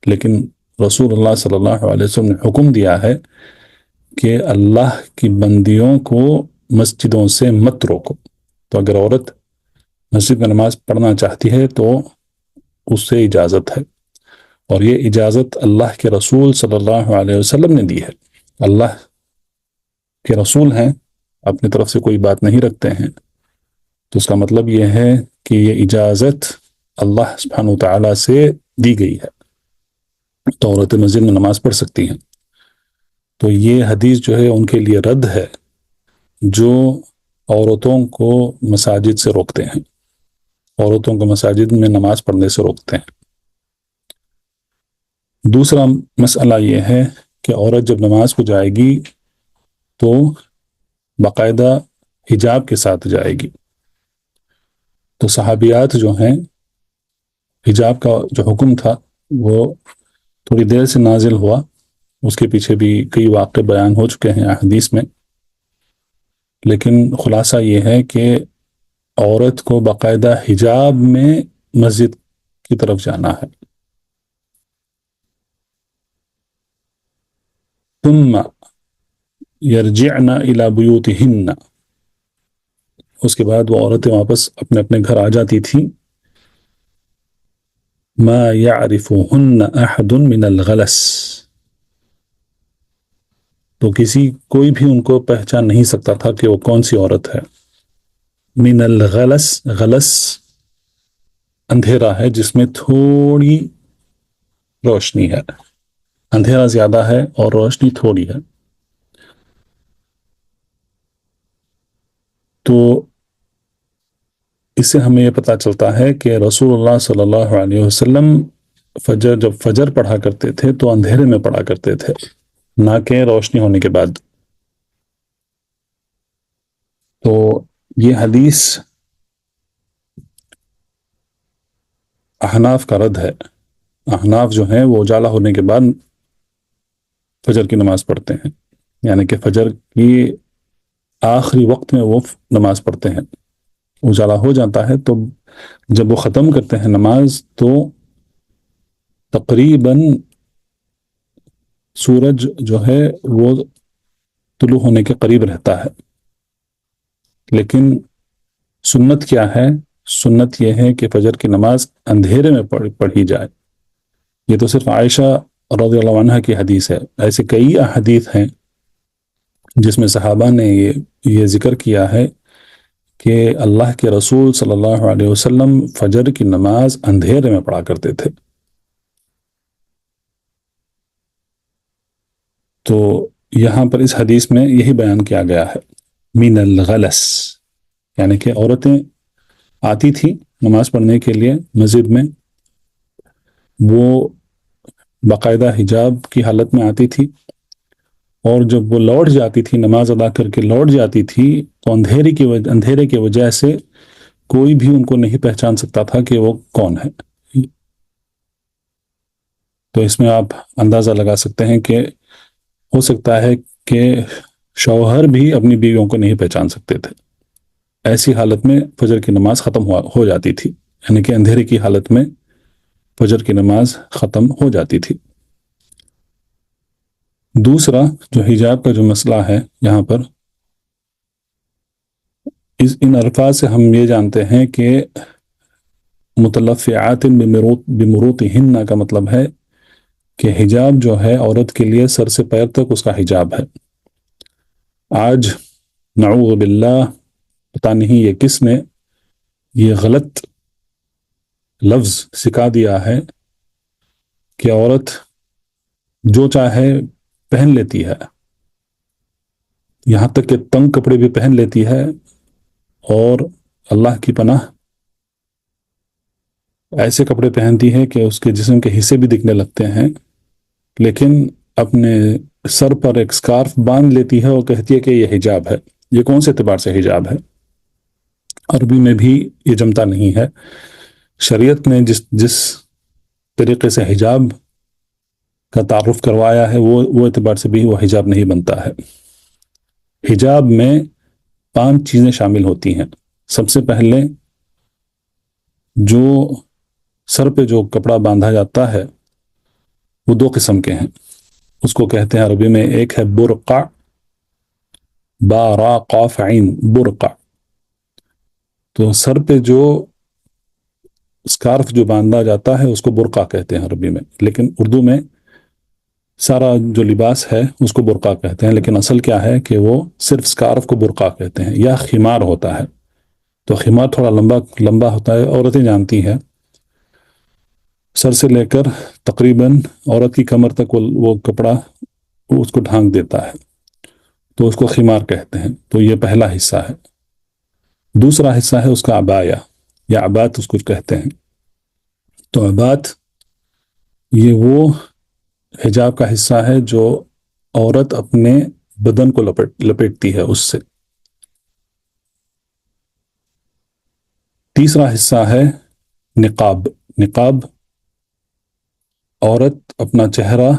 لیکن رسول اللہ صلی اللہ علیہ وسلم نے حکم دیا ہے کہ اللہ کی بندیوں کو مسجدوں سے مت روکو۔ تو اگر عورت مسجد میں نماز پڑھنا چاہتی ہے تو اس سے اجازت ہے، اور یہ اجازت اللہ کے رسول صلی اللہ علیہ وسلم نے دی ہے۔ اللہ کے رسول ہیں، اپنی طرف سے کوئی بات نہیں رکھتے ہیں، تو اس کا مطلب یہ ہے کہ یہ اجازت اللہ سبحانہ وتعالی سے دی گئی ہے، تو عورتیں مسجد میں نماز پڑھ سکتی ہیں۔ تو یہ حدیث جو ہے ان کے لیے رد ہے جو عورتوں کو مساجد سے روکتے ہیں، عورتوں کو مساجد میں نماز پڑھنے سے روکتے ہیں۔ دوسرا مسئلہ یہ ہے کہ عورت جب نماز کو جائے گی تو باقاعدہ حجاب کے ساتھ جائے گی۔ تو صحابیات جو ہیں، حجاب کا جو حکم تھا وہ تھوڑی دیر سے نازل ہوا، اس کے پیچھے بھی کئی واقعے بیان ہو چکے ہیں احادیث میں، لیکن خلاصہ یہ ہے کہ عورت کو باقاعدہ حجاب میں مسجد کی طرف جانا ہے۔ ثم یرجعن الی بیوتہن، اس کے بعد وہ عورتیں واپس اپنے اپنے گھر آ جاتی تھیں۔ ما یعرفہن احد من الغلس، تو کوئی بھی ان کو پہچان نہیں سکتا تھا کہ وہ کون سی عورت ہے۔ من الغلس، غلس اندھیرا ہے جس میں تھوڑی روشنی ہے، اندھیرا زیادہ ہے اور روشنی تھوڑی ہے۔ تو اس سے ہمیں یہ پتہ چلتا ہے کہ رسول اللہ صلی اللہ علیہ وسلم جب فجر پڑھا کرتے تھے تو اندھیرے میں پڑھا کرتے تھے، نہ کہ روشنی ہونے کے بعد۔ تو یہ حدیث احناف کا رد ہے۔ احناف جو ہیں وہ اجالا ہونے کے بعد فجر کی نماز پڑھتے ہیں، یعنی کہ فجر کی آخری وقت میں وہ نماز پڑھتے ہیں۔ اجالا ہو جاتا ہے تو جب وہ ختم کرتے ہیں نماز تو تقریباً سورج جو ہے وہ طلوع ہونے کے قریب رہتا ہے۔ لیکن سنت کیا ہے؟ سنت یہ ہے کہ فجر کی نماز اندھیرے میں پڑھی جائے۔ یہ تو صرف عائشہ رضی اللہ عنہ کی حدیث ہے، ایسے کئی احادیث ہیں جس میں صحابہ نے یہ ذکر کیا ہے کہ اللہ کے رسول صلی اللہ علیہ وسلم فجر کی نماز اندھیرے میں پڑھا کرتے تھے۔ تو یہاں پر اس حدیث میں یہی بیان کیا گیا ہے، من الغلس، یعنی کہ عورتیں آتی تھیں نماز پڑھنے کے لیے مسجد میں، وہ باقاعدہ حجاب کی حالت میں آتی تھی، اور جب وہ لوٹ جاتی تھی نماز ادا کر کے لوٹ جاتی تھی تو اندھیرے کی وجہ سے کوئی بھی ان کو نہیں پہچان سکتا تھا کہ وہ کون ہے۔ تو اس میں آپ اندازہ لگا سکتے ہیں کہ ہو سکتا ہے کہ شوہر بھی اپنی بیویوں کو نہیں پہچان سکتے تھے. ایسی حالت میں فجر کی نماز ختم ہو جاتی تھی، یعنی کہ اندھیرے کی حالت میں فجر کی نماز ختم ہو جاتی تھی. دوسرا جو حجاب کا جو مسئلہ ہے یہاں پر، ان الفاظ سے ہم یہ جانتے ہیں کہ متلفعات بمروطہن کا مطلب ہے کہ حجاب جو ہے عورت کے لیے سر سے پیر تک اس کا حجاب ہے. آج نعوذ باللہ پتہ نہیں یہ کس نے یہ غلط لفظ سکھا دیا ہے کہ عورت جو چاہے پہن لیتی ہے، یہاں تک کہ تنگ کپڑے بھی پہن لیتی ہے، اور اللہ کی پناہ ایسے کپڑے پہنتی ہے کہ اس کے جسم کے حصے بھی دکھنے لگتے ہیں، لیکن اپنے سر پر ایک سکارف باندھ لیتی ہے اور کہتی ہے کہ یہ حجاب ہے. یہ کون سے اعتبار سے حجاب ہے؟ عربی میں بھی یہ جمتا نہیں ہے. شریعت نے جس طریقے سے حجاب کا تعارف کروایا ہے وہ اعتبار سے بھی وہ حجاب نہیں بنتا ہے. حجاب میں 5 چیزیں شامل ہوتی ہیں. سب سے پہلے جو سر پہ جو کپڑا باندھا جاتا ہے وہ 2 قسم کے ہیں. اس کو کہتے ہیں عربی میں، ایک ہے برقع، با را قاف عین، برقع. تو سر پہ جو سکارف جو باندھا جاتا ہے اس کو برقع کہتے ہیں عربی میں، لیکن اردو میں سارا جو لباس ہے اس کو برقع کہتے ہیں، لیکن اصل کیا ہے کہ وہ صرف سکارف کو برقع کہتے ہیں، یا خمار ہوتا ہے. تو خمار تھوڑا لمبا ہوتا ہے، عورتیں جانتی ہیں، سر سے لے کر تقریباً عورت کی کمر تک وہ کپڑا اس کو ڈھانک دیتا ہے، تو اس کو خمار کہتے ہیں. تو یہ پہلا حصہ ہے. دوسرا حصہ ہے اس کا عبایا یا عبات اس کو کہتے ہیں. تو عبات یہ وہ حجاب کا حصہ ہے جو عورت اپنے بدن کو لپیٹتی ہے اس سے. تیسرا حصہ ہے نقاب. نقاب عورت اپنا چہرہ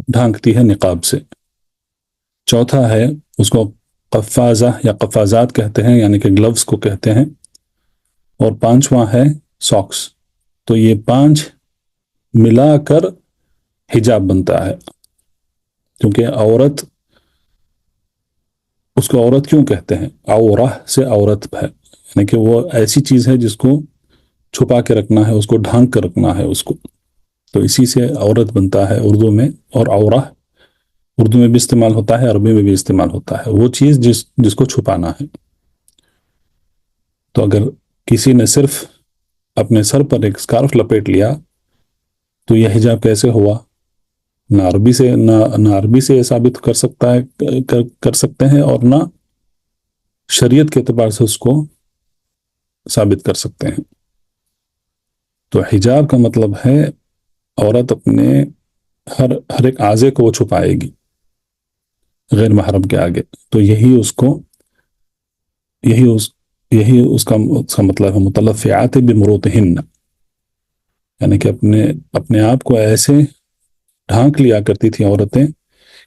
ڈھانکتی ہے نقاب سے. چوتھا ہے اس کو قفازہ یا قفازات کہتے ہیں، یعنی کہ گلوز کو کہتے ہیں. اور 5واں ہے ساکس. تو یہ 5 ملا کر حجاب بنتا ہے. کیونکہ عورت، اس کو عورت کیوں کہتے ہیں؟ عورہ سے عورت ہے، یعنی کہ وہ ایسی چیز ہے جس کو چھپا کے رکھنا ہے، اس کو ڈھانک کر رکھنا ہے اس کو. تو اسی سے عورت بنتا ہے اردو میں. اور عورہ اردو میں بھی استعمال ہوتا ہے، عربی میں بھی استعمال ہوتا ہے، وہ چیز جس کو چھپانا ہے. تو اگر کسی نے صرف اپنے سر پر ایک سکارف لپیٹ لیا تو یہ حجاب کیسے ہوا؟ نہ عربی سے یہ ثابت کر سکتے ہیں، اور نہ شریعت کے اعتبار سے اس کو ثابت کر سکتے ہیں. تو حجاب کا مطلب ہے عورت اپنے ہر ایک اعضے کو وہ چھپائے گی غیر محرم کے آگے. تو یہی اس کا مطلب ہے متلفعات بمروطہن، یعنی کہ اپنے آپ کو ایسے ڈھانک لیا کرتی تھی عورتیں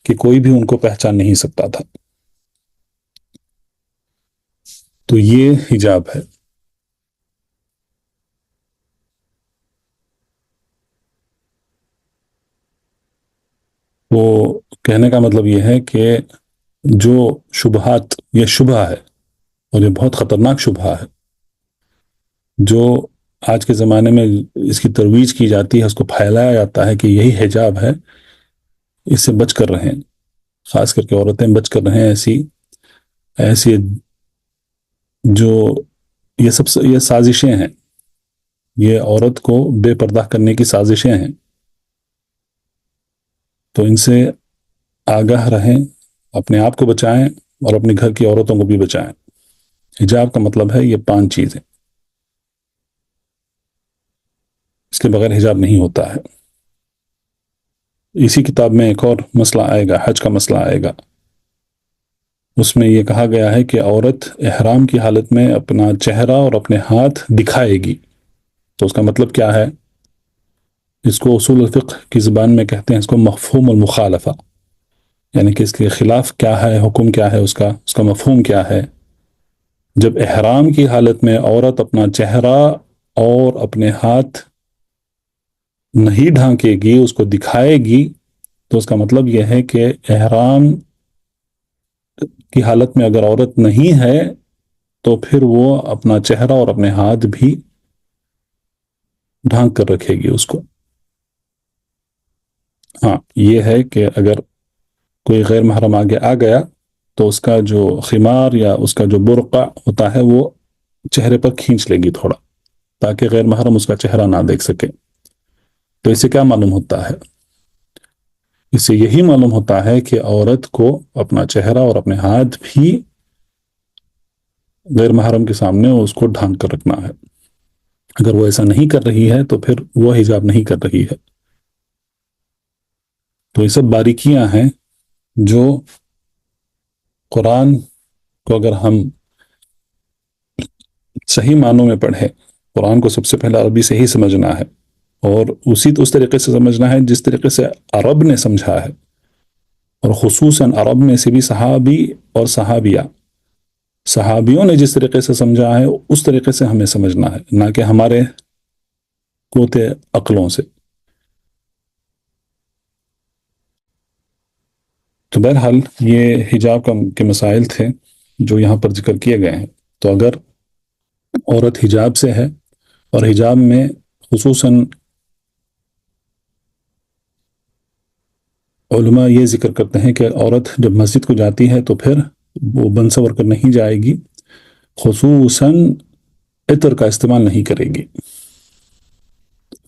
کہ کوئی بھی ان کو پہچان نہیں سکتا تھا. تو یہ حجاب ہے. وہ کہنے کا مطلب یہ ہے کہ جو شبہات، یہ شبہ ہے اور یہ بہت خطرناک شبہ ہے جو آج کے زمانے میں اس کی ترویج کی جاتی ہے، اس کو پھیلایا جاتا ہے کہ یہی حجاب ہے، اس سے بچ کر رہیں. خاص کر کے عورتیں بچ کر رہیں ایسی جو یہ سازشیں ہیں، یہ عورت کو بے پردہ کرنے کی سازشیں ہیں. تو ان سے آگاہ رہیں، اپنے آپ کو بچائیں اور اپنے گھر کی عورتوں کو بھی بچائیں. حجاب کا مطلب ہے یہ 5 چیزیں، اس کے بغیر حجاب نہیں ہوتا ہے. اسی کتاب میں ایک اور مسئلہ آئے گا، حج کا مسئلہ آئے گا. اس میں یہ کہا گیا ہے کہ عورت احرام کی حالت میں اپنا چہرہ اور اپنے ہاتھ دکھائے گی. تو اس کا مطلب کیا ہے؟ اس کو اصول الفقہ کی زبان میں کہتے ہیں اس کو مفہوم المخالفہ، یعنی کہ اس کے خلاف کیا ہے، حکم کیا ہے، اس کا مفہوم کیا ہے۔ جب احرام کی حالت میں عورت اپنا چہرہ اور اپنے ہاتھ نہیں ڈھانکے گی، اس کو دکھائے گی، تو اس کا مطلب یہ ہے کہ احرام کی حالت میں اگر عورت نہیں ہے تو پھر وہ اپنا چہرہ اور اپنے ہاتھ بھی ڈھانک کر رکھے گی اس کو۔ ہاں، یہ ہے کہ اگر کوئی غیر محرم آگے آ گیا تو اس کا جو خمار یا اس کا جو برقع ہوتا ہے وہ چہرے پر کھینچ لے گی تھوڑا، تاکہ غیر محرم اس کا چہرہ نہ دیکھ سکے۔ تو اس سے کیا معلوم ہوتا ہے؟ اس سے یہی معلوم ہوتا ہے کہ عورت کو اپنا چہرہ اور اپنے ہاتھ بھی غیر محرم کے سامنے اس کو ڈھانک کر رکھنا ہے۔ اگر وہ ایسا نہیں کر رہی ہے تو پھر وہ حجاب نہیں کر رہی ہے۔ تو یہ سب باریکیاں ہیں جو قرآن کو اگر ہم صحیح معنوں میں پڑھیں، قرآن کو سب سے پہلے عربی سے ہی سمجھنا ہے، اور اس طریقے سے سمجھنا ہے جس طریقے سے عرب نے سمجھا ہے، اور خصوصاً عرب میں سے بھی صحابی اور صحابیوں نے جس طریقے سے سمجھا ہے اس طریقے سے ہمیں سمجھنا ہے، نہ کہ ہمارے کوتے عقلوں سے۔ تو بہرحال یہ حجاب کے مسائل تھے جو یہاں پر ذکر کیے گئے ہیں۔ تو اگر عورت حجاب سے ہے، اور حجاب میں خصوصاً علماء یہ ذکر کرتے ہیں کہ عورت جب مسجد کو جاتی ہے تو پھر وہ بنسور کر نہیں جائے گی، خصوصاً عطر کا استعمال نہیں کرے گی۔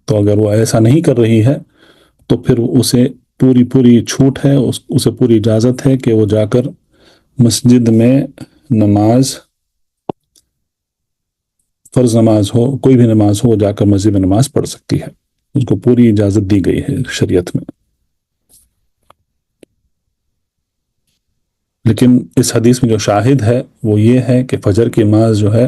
تو اگر وہ ایسا نہیں کر رہی ہے تو پھر اسے پوری چھوٹ ہے، اسے پوری اجازت ہے کہ وہ جا کر مسجد میں نماز، فرض نماز ہو، کوئی بھی نماز ہو، وہ جا کر مسجد میں نماز پڑھ سکتی ہے، اس کو پوری اجازت دی گئی ہے شریعت میں۔ لیکن اس حدیث میں جو شاہد ہے وہ یہ ہے کہ فجر کی نماز جو ہے،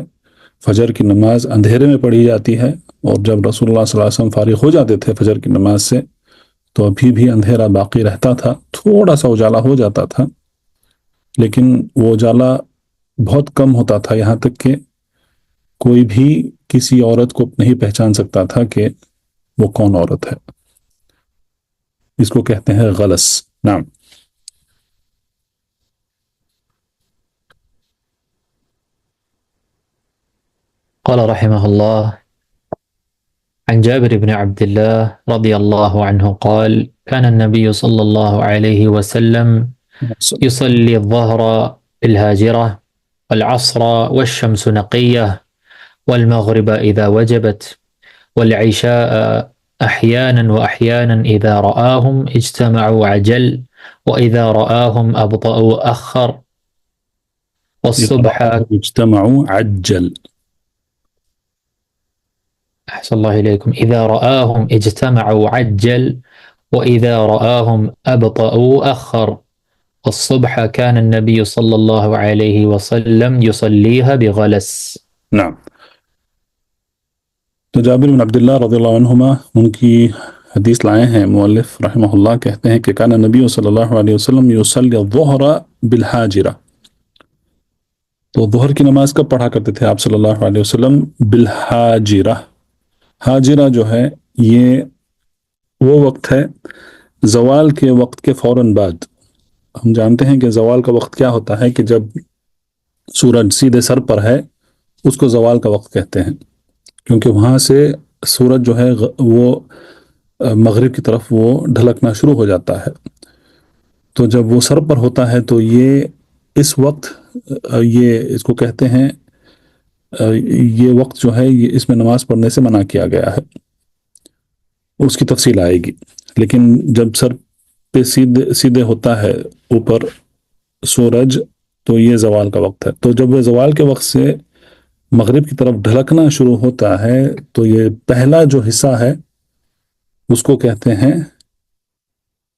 فجر کی نماز اندھیرے میں پڑھی جاتی ہے، اور جب رسول اللہ صلی اللہ علیہ وسلم فارغ ہو جاتے تھے فجر کی نماز سے تو ابھی بھی اندھیرا باقی رہتا تھا، تھوڑا سا اجالا ہو جاتا تھا، لیکن وہ اجالا بہت کم ہوتا تھا، یہاں تک کہ کوئی بھی کسی عورت کو نہیں پہچان سکتا تھا کہ وہ کون عورت ہے۔ اس کو کہتے ہیں غلس۔ نعم۔ قال رحمه الله: عن جابر بن عبد الله رضي الله عنه قال: كان النبي صلى الله عليه وسلم يصلي الظهر بالهاجرة، والعصر والشمس نقية، والمغرب إذا وجبت، والعشاء أحيانا وأحيانا إذا رآهم اجتمعوا عجل، وإذا رآهم أبطأوا أخر، والصبح اجتمعوا عجل. أحسن الله إليكم. إذا رآهم اجتمعوا عجل، وإذا رآهم أبطأوا أخر، والصبح كان النبي صلى الله عليه وسلم يصليها بغلس. نعم۔ تو جابر بن عبداللہ رضی اللہ عنہما ان کی حدیث لائے ہیں مؤلف رحمہ اللہ، کہتے ہیں کہ کان نبی صلی اللہ علیہ وسلم یصلی الظہر بالحاجرہ، تو ظہر کی نماز کب پڑھا کرتے تھے آپ صلی اللہ علیہ وسلم؟ بالحاجرہ۔ حاجرہ جو ہے یہ وہ وقت ہے زوال کے وقت کے فوراً بعد۔ ہم جانتے ہیں کہ زوال کا وقت کیا ہوتا ہے کہ جب سورج سیدھے سر پر ہے اس کو زوال کا وقت کہتے ہیں، کیونکہ وہاں سے سورج جو ہے وہ مغرب کی طرف وہ ڈھلکنا شروع ہو جاتا ہے۔ تو جب وہ سر پر ہوتا ہے تو یہ اس وقت یہ اس کو کہتے ہیں، یہ وقت جو ہے یہ اس میں نماز پڑھنے سے منع کیا گیا ہے، اس کی تفصیل آئے گی۔ لیکن جب سر پہ سیدھے ہوتا ہے اوپر سورج تو یہ زوال کا وقت ہے۔ تو جب وہ زوال کے وقت سے مغرب کی طرف ڈھلکنا شروع ہوتا ہے تو یہ پہلا جو حصہ ہے اس کو کہتے ہیں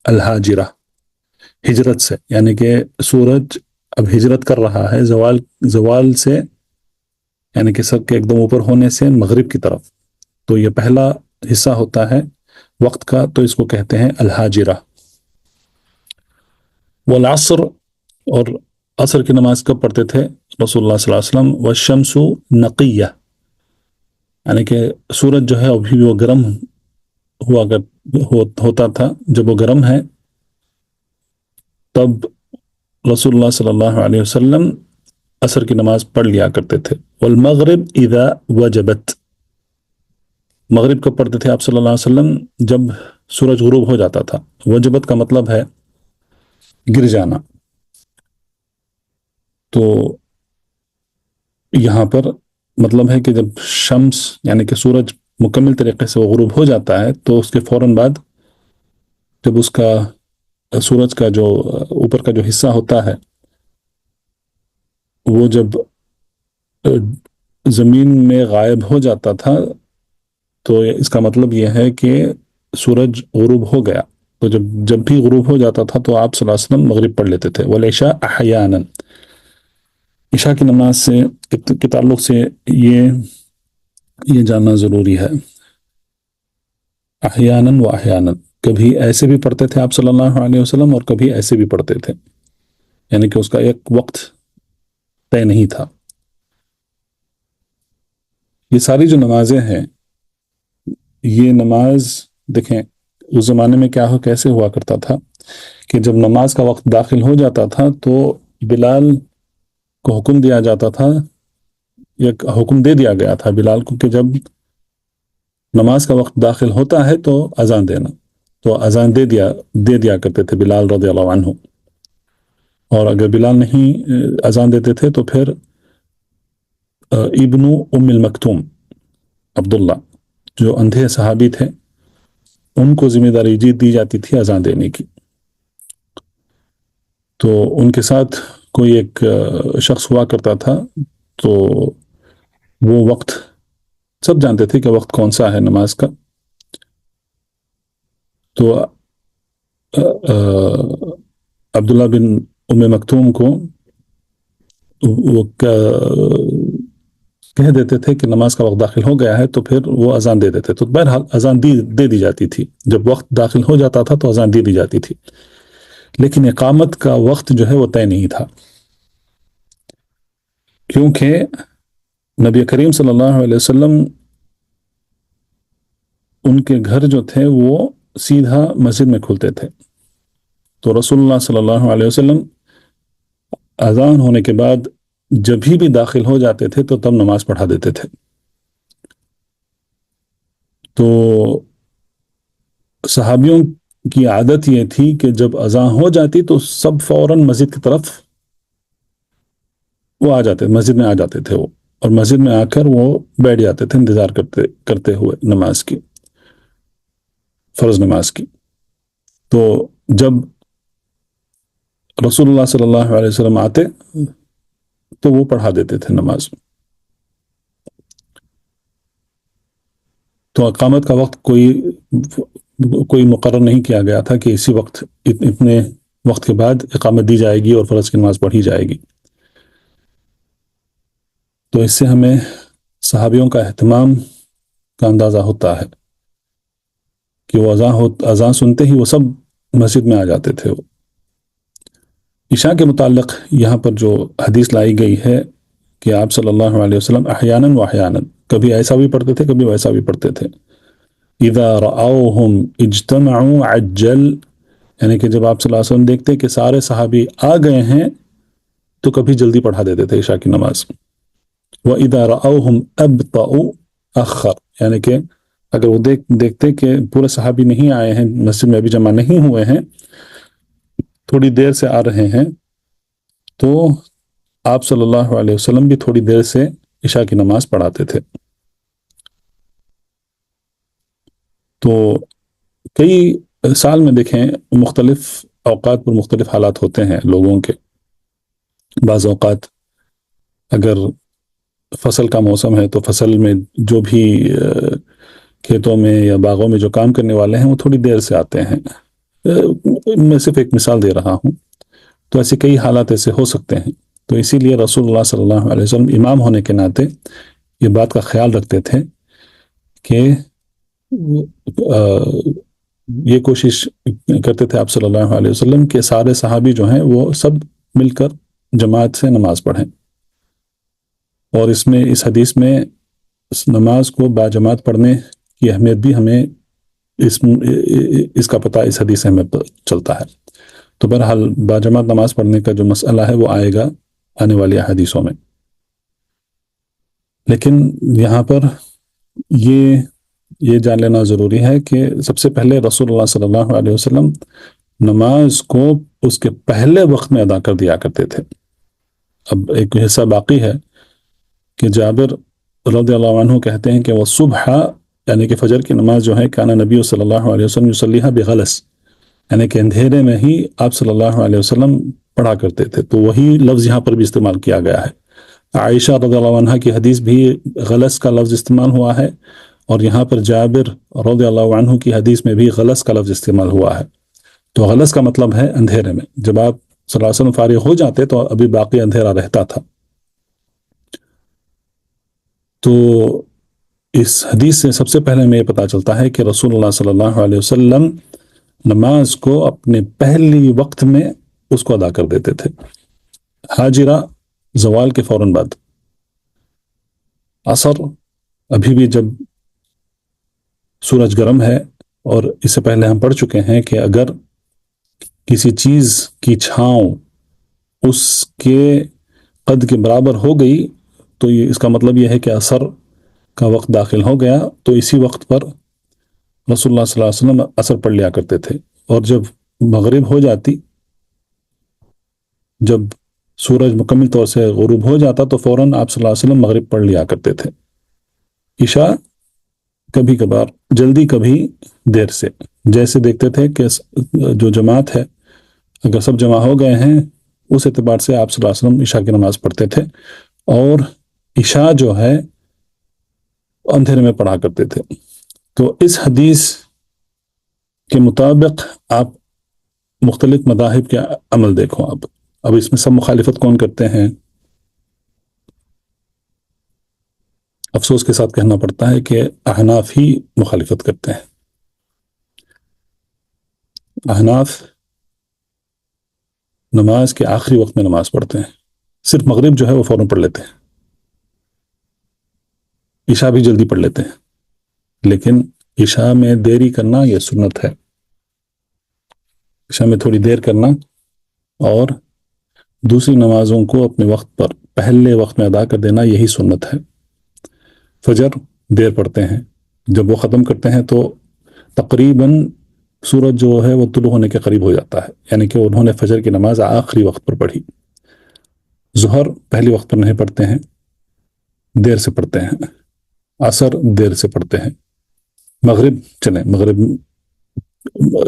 الحاجرہ، ہجرت سے، یعنی کہ سورج اب ہجرت کر رہا ہے زوال سے، یعنی کہ سب کے ایک دم اوپر ہونے سے مغرب کی طرف، تو یہ پہلا حصہ ہوتا ہے وقت کا، تو اس کو کہتے ہیں الحاجرہ۔ والعصر، اور عصر کی نماز کب پڑھتے تھے رسول اللہ صلی اللہ علیہ وسلم؟ والشمس نقیہ، یعنی کہ سورج جو ہے ابھی وہ گرم ہوتا تھا، جب وہ گرم ہے تب رسول اللہ صلی اللہ علیہ وسلم عصر کی نماز پڑھ لیا کرتے تھے۔ والمغرب اذا وجبت، مغرب کب پڑھتے تھے آپ صلی اللہ علیہ وسلم؟ جب سورج غروب ہو جاتا تھا۔ وجبت کا مطلب ہے گر جانا، تو یہاں پر مطلب ہے کہ جب شمس یعنی کہ سورج مکمل طریقے سے وہ غروب ہو جاتا ہے تو اس کے فوراً بعد جب اس کا سورج کا جو اوپر کا جو حصہ ہوتا ہے وہ جب زمین میں غائب ہو جاتا تھا تو اس کا مطلب یہ ہے کہ سورج غروب ہو گیا۔ تو جب بھی غروب ہو جاتا تھا تو آپ صلی اللہ علیہ وسلم مغرب پڑھ لیتے تھے۔ والعشاء احیانا، عشاء کی نماز سے کے تعلق سے یہ جاننا ضروری ہے۔ احیانا و احیانا، کبھی ایسے بھی پڑھتے تھے آپ صلی اللہ علیہ وسلم اور کبھی ایسے بھی پڑھتے تھے، یعنی کہ اس کا ایک وقت طے نہیں تھا۔ یہ ساری جو نمازیں ہیں، یہ نماز دیکھیں اس زمانے میں کیسے ہوا کرتا تھا کہ جب نماز کا وقت داخل ہو جاتا تھا تو بلال کو حکم دیا جاتا تھا، یا حکم دے دیا گیا تھا بلال کو کہ جب نماز کا وقت داخل ہوتا ہے تو اذان دینا، تو اذان دے دیا کرتے تھے بلال رضی اللہ عنہ۔ اور اگر بلال نہیں اذان دیتے تھے تو پھر ابن ام المکتوم عبداللہ جو اندھے صحابی تھے ان کو ذمہ داری دی جاتی تھی اذان دینے کی۔ تو ان کے ساتھ کوئی ایک شخص ہوا کرتا تھا، تو وہ وقت سب جانتے تھے کہ وقت کون سا ہے نماز کا، تو عبداللہ بن ام مکتوم کو وہ کہہ دیتے تھے کہ نماز کا وقت داخل ہو گیا ہے، تو پھر وہ اذان دے دیتے، تو بہرحال اذان دے دی جاتی تھی، جب وقت داخل ہو جاتا تھا تو اذان دے دی جاتی تھی، لیکن اقامت کا وقت جو ہے وہ طے نہیں تھا، کیونکہ نبی کریم صلی اللہ علیہ وسلم ان کے گھر جو تھے وہ سیدھا مسجد میں کھلتے تھے، تو رسول اللہ صلی اللہ علیہ وسلم اذان ہونے کے بعد جب بھی داخل ہو جاتے تھے تو تب نماز پڑھا دیتے تھے۔ تو صحابیوں کی عادت یہ تھی کہ جب اذان ہو جاتی تو سب فوراً مسجد کی طرف وہ مسجد میں آ جاتے تھے، وہ اور مسجد میں آ کر وہ بیٹھ جاتے تھے انتظار کرتے ہوئے نماز کی، فرض نماز کی۔ تو جب رسول اللہ صلی اللہ علیہ وسلم آتے تو وہ پڑھا دیتے تھے نماز۔ تو اقامت کا وقت کوئی مقرر نہیں کیا گیا تھا کہ اسی وقت اتنے وقت کے بعد اقامت دی جائے گی اور فرض کی نماز پڑھی جائے گی۔ تو اس سے ہمیں صحابیوں کا اہتمام کا اندازہ ہوتا ہے کہ وہ اذان سنتے ہی وہ سب مسجد میں آ جاتے تھے۔ وہ عشاء کے متعلق یہاں پر جو حدیث لائی گئی ہے کہ آپ صلی اللہ علیہ وسلم احیاناً و احیاناً، کبھی ایسا بھی پڑھتے تھے کبھی ویسا بھی پڑھتے تھے۔ اذا رأوہم اجتمعوا عجل، یعنی کہ جب آپ صلی اللہ علیہ وسلم دیکھتے کہ سارے صحابی آ گئے ہیں تو کبھی جلدی پڑھا دیتے تھے عشاء کی نماز۔ وَإِذَا رَأَوْهُمْ أَبْطَأُوا أَخَّرُ، یعنی کہ اگر وہ دیکھتے کہ پورے صحابی نہیں آئے ہیں، مسجد میں ابھی جمع نہیں ہوئے ہیں، تھوڑی دیر سے آ رہے ہیں، تو آپ صلی اللہ علیہ وسلم بھی تھوڑی دیر سے عشاء کی نماز پڑھاتے تھے۔ تو کئی سال میں دیکھیں مختلف اوقات پر مختلف حالات ہوتے ہیں لوگوں کے۔ بعض اوقات اگر فصل کا موسم ہے تو فصل میں جو بھی کھیتوں میں یا باغوں میں جو کام کرنے والے ہیں وہ تھوڑی دیر سے آتے ہیں۔ میں صرف ایک مثال دے رہا ہوں، تو ایسے کئی حالات ایسے ہو سکتے ہیں۔ تو اسی لیے رسول اللہ صلی اللہ علیہ وسلم امام ہونے کے ناطے یہ بات کا خیال رکھتے تھے کہ یہ کوشش کرتے تھے آپ صلی اللہ علیہ وسلم کہ سارے صحابی جو ہیں وہ سب مل کر جماعت سے نماز پڑھیں، اور اس حدیث میں اس نماز کو باجماعت پڑھنے کی اہمیت بھی ہمیں اس کا پتہ اس حدیث سے ہمیں چلتا ہے۔ تو بہرحال باجماعت نماز پڑھنے کا جو مسئلہ ہے وہ آئے گا آنے والی حدیثوں میں، لیکن یہاں پر یہ جان لینا ضروری ہے کہ سب سے پہلے رسول اللہ صلی اللہ علیہ وسلم نماز کو اس کے پہلے وقت میں ادا کر دیا کرتے تھے۔ اب ایک حصہ باقی ہے کہ جابر رضی اللہ عنہ کہتے ہیں کہ وہ صبح، یعنی کہ فجر کی نماز جو ہے، کانا نبی صلی اللہ علیہ وسلم یصلیھا بغلس، یعنی کہ اندھیرے میں ہی آپ صلی اللہ علیہ وسلم پڑھا کرتے تھے، تو وہی لفظ یہاں پر بھی استعمال کیا گیا ہے۔ عائشہ رضی اللہ عنہ کی حدیث بھی غلس کا لفظ استعمال ہوا ہے، اور یہاں پر جابر رضی اللہ عنہ کی حدیث میں بھی غلس کا لفظ استعمال ہوا ہے۔ تو غلس کا مطلب ہے اندھیرے میں، جب آپ صلی اللہ علیہ وسلم فارغ ہو جاتے تو ابھی باقی اندھیرا رہتا تھا۔ تو اس حدیث سے سب سے پہلے ہمیں یہ پتہ چلتا ہے کہ رسول اللہ صلی اللہ علیہ وسلم نماز کو اپنے پہلی وقت میں اس کو ادا کر دیتے تھے، حاجرہ زوال کے فوراً بعد۔ عصر ابھی بھی جب سورج گرم ہے، اور اس سے پہلے ہم پڑھ چکے ہیں کہ اگر کسی چیز کی چھاؤں اس کے قد کے برابر ہو گئی تو اس کا مطلب یہ ہے کہ عصر کا وقت داخل ہو گیا، تو اسی وقت پر رسول اللہ صلی اللہ علیہ وسلم عصر پڑھ لیا کرتے تھے، اور جب مغرب ہو جاتی، جب سورج مکمل طور سے غروب ہو جاتا تو فوراً آپ صلی اللہ علیہ وسلم مغرب پڑھ لیا کرتے تھے۔ عشاء کبھی کبھار جلدی، کبھی دیر سے، جیسے دیکھتے تھے کہ جو جماعت ہے اگر سب جمع ہو گئے ہیں اس اعتبار سے آپ صلی اللہ علیہ وسلم عشاء کی نماز پڑھتے تھے، اور عشاء جو ہے اندھیرے میں پڑھا کرتے تھے۔ تو اس حدیث کے مطابق آپ مختلف مذاہب کے عمل دیکھو، اب اس میں سب مخالفت کون کرتے ہیں؟ افسوس کے ساتھ کہنا پڑتا ہے کہ احناف ہی مخالفت کرتے ہیں۔ احناف نماز کے آخری وقت میں نماز پڑھتے ہیں، صرف مغرب جو ہے وہ فوراً پڑھ لیتے ہیں، عشاء بھی جلدی پڑھ لیتے ہیں، لیکن عشاء میں دیری کرنا یہ سنت ہے، عشاء میں تھوڑی دیر کرنا، اور دوسری نمازوں کو اپنے وقت پر پہلے وقت میں ادا کر دینا یہی سنت ہے۔ فجر دیر پڑھتے ہیں، جب وہ ختم کرتے ہیں تو تقریباً سورج جو ہے وہ طلوع ہونے کے قریب ہو جاتا ہے، یعنی کہ انہوں نے فجر کی نماز آخری وقت پر پڑھی۔ ظہر پہلی وقت پر نہیں پڑھتے ہیں، دیر سے پڑھتے ہیں، عصر دیر سے پڑھتے ہیں، مغرب مغرب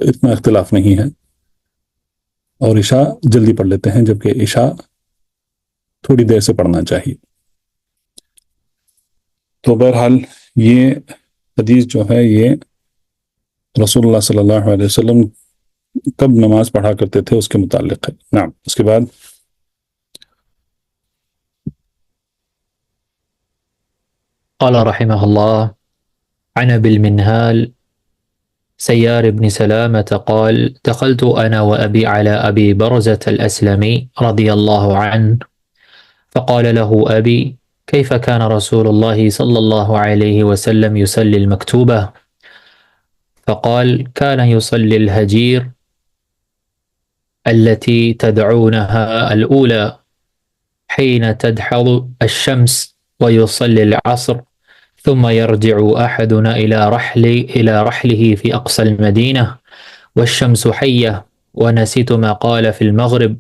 اتنا اختلاف نہیں ہے، اور عشاء جلدی پڑھ لیتے ہیں، جبکہ عشاء تھوڑی دیر سے پڑھنا چاہیے۔ تو بہرحال یہ حدیث جو ہے یہ رسول اللہ صلی اللہ علیہ وسلم کب نماز پڑھا کرتے تھے اس کے متعلق ہے۔ نعم، اس کے بعد قال رحمه الله عن أبي المنهال سيار بن سلامة قال دخلت أنا وأبي على أبي برزة الأسلمي رضي الله عنه فقال له أبي كيف كان رسول الله صلى الله عليه وسلم يصلي المكتوبة؟ فقال كان يصلي الهجير التي تدعونها الأولى حين تدحض الشمس، ويصلي العصر، ثم يرجع أحدنا إلى رحله في أقصى المدينة والشمس حية، ونسيت ما قال في المغرب،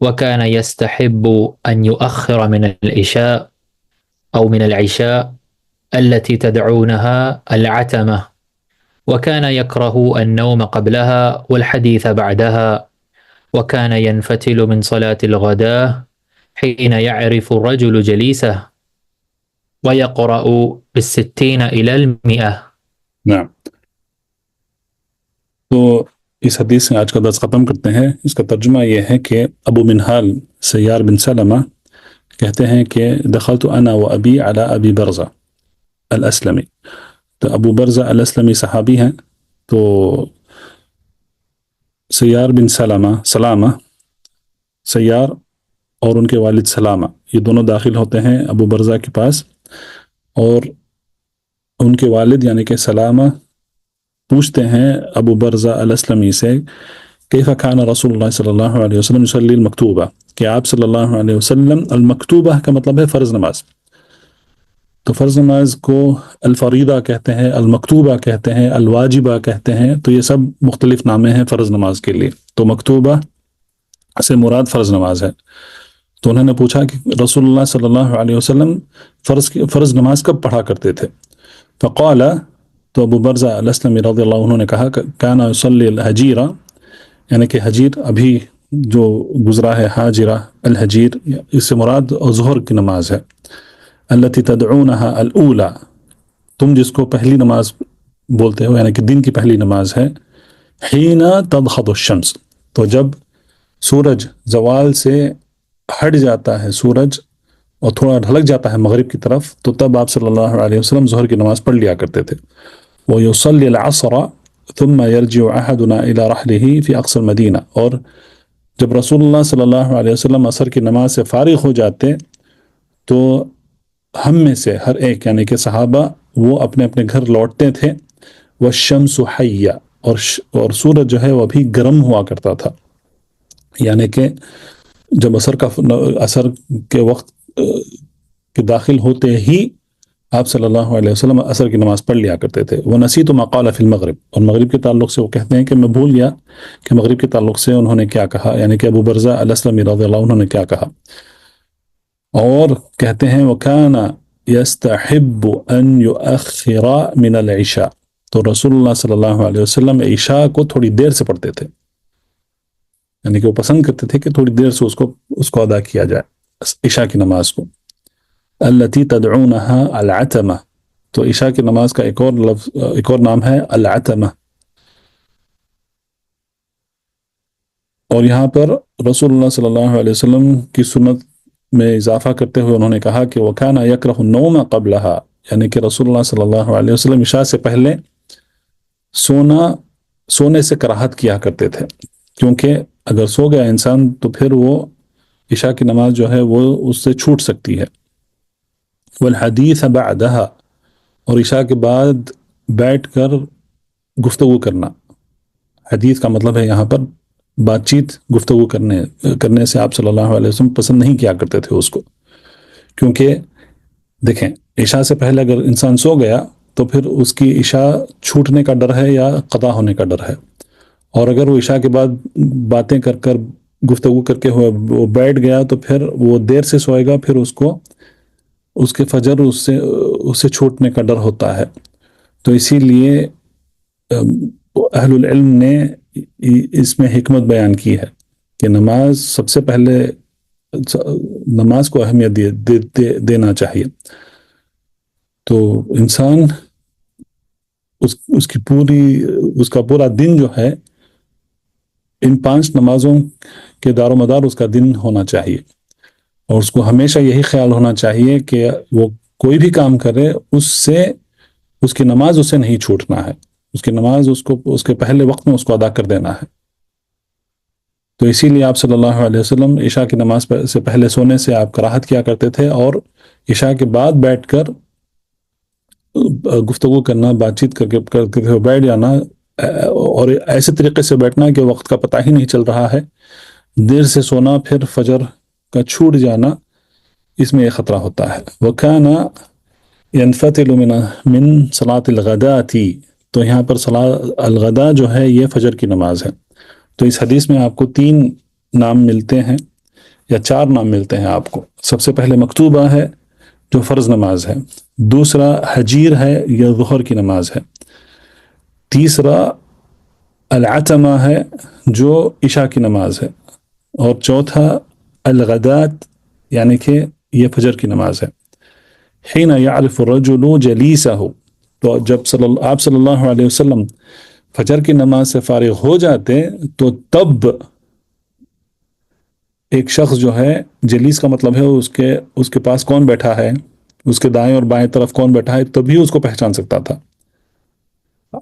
وكان يستحب أن يؤخر من العشاء أو من العشاء التي تدعونها العتمة، وكان يكره النوم قبلها والحديث بعدها، وكان ينفتل من صلاة الغداء حين يعرف الرجل جليسه ويقرأ بالستين إلى المئة۔ نعم، تو اس حدیث سے آج کا درس ختم کرتے ہیں۔ اس کا ترجمہ یہ ہے کہ ابو منہال سیار بن سلمہ کہتے ہیں کہ دخلت انا و ابی علی ابی برزہ الاسلمی، تو ابو برزہ الاسلمی صحابی ہیں، تو سیار بن سلامہ سیار اور ان کے والد سلامہ، یہ دونوں داخل ہوتے ہیں ابو برزہ کے پاس، اور ان کے والد یعنی کہ سلامہ پوچھتے ہیں ابو برزہ الاسلمی سے کیف کان رسول اللہ صلی اللہ علیہ وسلم یصلی المکتوبہ، کہ آپ صلی اللہ علیہ وسلم، المکتوبہ کا مطلب ہے فرض نماز، تو فرض نماز کو الفریضہ کہتے ہیں، المکتوبہ کہتے ہیں، الواجبہ کہتے ہیں، تو یہ سب مختلف نامے ہیں فرض نماز کے لیے۔ تو مکتوبہ سے مراد فرض نماز ہے۔ تو انہوں نے پوچھا کہ رسول اللہ صلی اللہ علیہ وسلم فرض نماز کب پڑھا کرتے تھے؟ فقال، تو ابو برزہ الاسلمی رضی اللہ عنہ نے کہا کان یصلی الحجیرہ، یعنی کہ حجیر ابھی جو گزرا ہے، حاجرہ الحجیر، اس سے مراد ظہر کی نماز ہے، التی تدعونہا الاولی، تم جس کو پہلی نماز بولتے ہو، یعنی کہ دن کی پہلی نماز ہے، حین تدخط الشمس، تو جب سورج زوال سے ہٹ جاتا ہے سورج اور تھوڑا ڈھلک جاتا ہے مغرب کی طرف، تو تب آپ صلی اللہ علیہ وسلم ظہر کی نماز پڑھ لیا کرتے تھے۔ وَيُصَلِّ الْعَصْرَ ثُمَّ يَرْجِعُ أَحَدُنَا إِلَى رَحْلِهِ فِي أَقْصَى الْمَدِينَةِ، اور جب رسول اللہ صلی اللہ علیہ وسلم عصر کی نماز سے فارغ ہو جاتے تو ہم میں سے ہر ایک یعنی کہ صحابہ وہ اپنے اپنے گھر لوٹتے تھے، وَالشَّمْسُ حَيَّةٌ، اور سورج جو ہے وہ بھی گرم ہوا کرتا تھا، یعنی کہ جب عصر کے وقت کے داخل ہوتے ہی آپ صلی اللہ علیہ وسلم عصر کی نماز پڑھ لیا کرتے تھے۔ وَنَسِيتُ مَا قَالَ فِي الْمَغْرِبِ، اور مغرب کے تعلق سے وہ کہتے ہیں کہ میں بھول گیا کہ مغرب کے تعلق سے انہوں نے کیا کہا، یعنی کہ ابو برزہ الاسلمی رضی اللہ عنہ نے کیا کہا، اور کہتے ہیں وَكَانَ يَسْتَحِبُّ أَن يُؤَخِّرَ مِنَ الْعِشَاءِ، تو رسول اللہ صلی اللہ علیہ وسلم عشاء کو تھوڑی دیر سے پڑھتے تھے، یعنی کہ وہ پسند کرتے تھے کہ تھوڑی دیر سے اس کو ادا کیا جائے عشاء کی نماز کو۔ التی تدعونہا العتمہ، تو عشاء کی نماز کا ایک اور نام ہے العتمہ۔ اور یہاں پر رسول اللہ صلی اللہ علیہ وسلم کی سنت میں اضافہ کرتے ہوئے انہوں نے کہا کہ وَكَانَ يَكْرَهُ النَّوْمَ قَبْلَهَا، یعنی کہ رسول اللہ صلی اللہ علیہ وسلم عشاء سے پہلے سونے سے کراہت کیا کرتے تھے، کیونکہ اگر سو گیا انسان تو پھر وہ عشاء کی نماز جو ہے وہ اس سے چھوٹ سکتی ہے۔ وَالْحَدِيثَ بَعْدَهَا، اور عشاء کے بعد بیٹھ کر گفتگو کرنا، حدیث کا مطلب ہے یہاں پر بات چیت، گفتگو کرنے سے آپ صلی اللہ علیہ وسلم پسند نہیں کیا کرتے تھے اس کو، کیونکہ دیکھیں عشاء سے پہلے اگر انسان سو گیا تو پھر اس کی عشاء چھوٹنے کا ڈر ہے یا قضا ہونے کا ڈر ہے، اور اگر وہ عشاء کے بعد باتیں کر گفتگو کر کے وہ بیٹھ گیا تو پھر وہ دیر سے سوئے گا، پھر اس کے فجر اس سے چھوٹنے کا ڈر ہوتا ہے۔ تو اسی لیے اہل العلم نے اس میں حکمت بیان کی ہے کہ نماز سب سے پہلے نماز کو اہمیت دینا چاہیے، تو انسان اس کا پورا دن جو ہے ان 5 نمازوں کے دار و مدار اس کا دن ہونا چاہیے، اور اس کو ہمیشہ یہی خیال ہونا چاہیے کہ وہ کوئی بھی کام کرے اس کی نماز اسے نہیں چھوٹنا ہے، اس کی نماز اس کے پہلے وقت میں اس کو ادا کر دینا ہے۔ تو اسی لیے آپ صلی اللہ علیہ وسلم عشاء کی نماز سے پہلے سونے سے آپ کراہت کیا کرتے تھے، اور عشاء کے بعد بیٹھ کر گفتگو کرنا، بات چیت کر کے بیٹھ جانا، اور ایسے طریقے سے بیٹھنا کہ وقت کا پتہ ہی نہیں چل رہا ہے، دیر سے سونا پھر فجر کا چھوٹ جانا، اس میں یہ خطرہ ہوتا ہے۔ وَكَانَ يَنْفَتِلُ مِنْ صَلَاةِ الْغَدَاةِ، تو یہاں پر صلاۃ الغداء جو ہے یہ فجر کی نماز ہے۔ تو اس حدیث میں آپ کو 3 نام ملتے ہیں یا 4 نام ملتے ہیں آپ کو۔ سب سے پہلے مکتوبہ ہے جو فرض نماز ہے، دوسرا حجیر ہے یا ظہر کی نماز ہے، تیسرا العتمہ ہے جو عشاء کی نماز ہے، اور چوتھا الغدات یعنی کہ یہ فجر کی نماز ہے۔ حین یعرف الرجل جلیسہ، تو جب آپ صلی اللہ علیہ وسلم فجر کی نماز سے فارغ ہو جاتے تو تب ایک شخص جو ہے، جلیس کا مطلب ہے اس کے پاس کون بیٹھا ہے، اس کے دائیں اور بائیں طرف کون بیٹھا ہے، تبھی اس کو پہچان سکتا تھا۔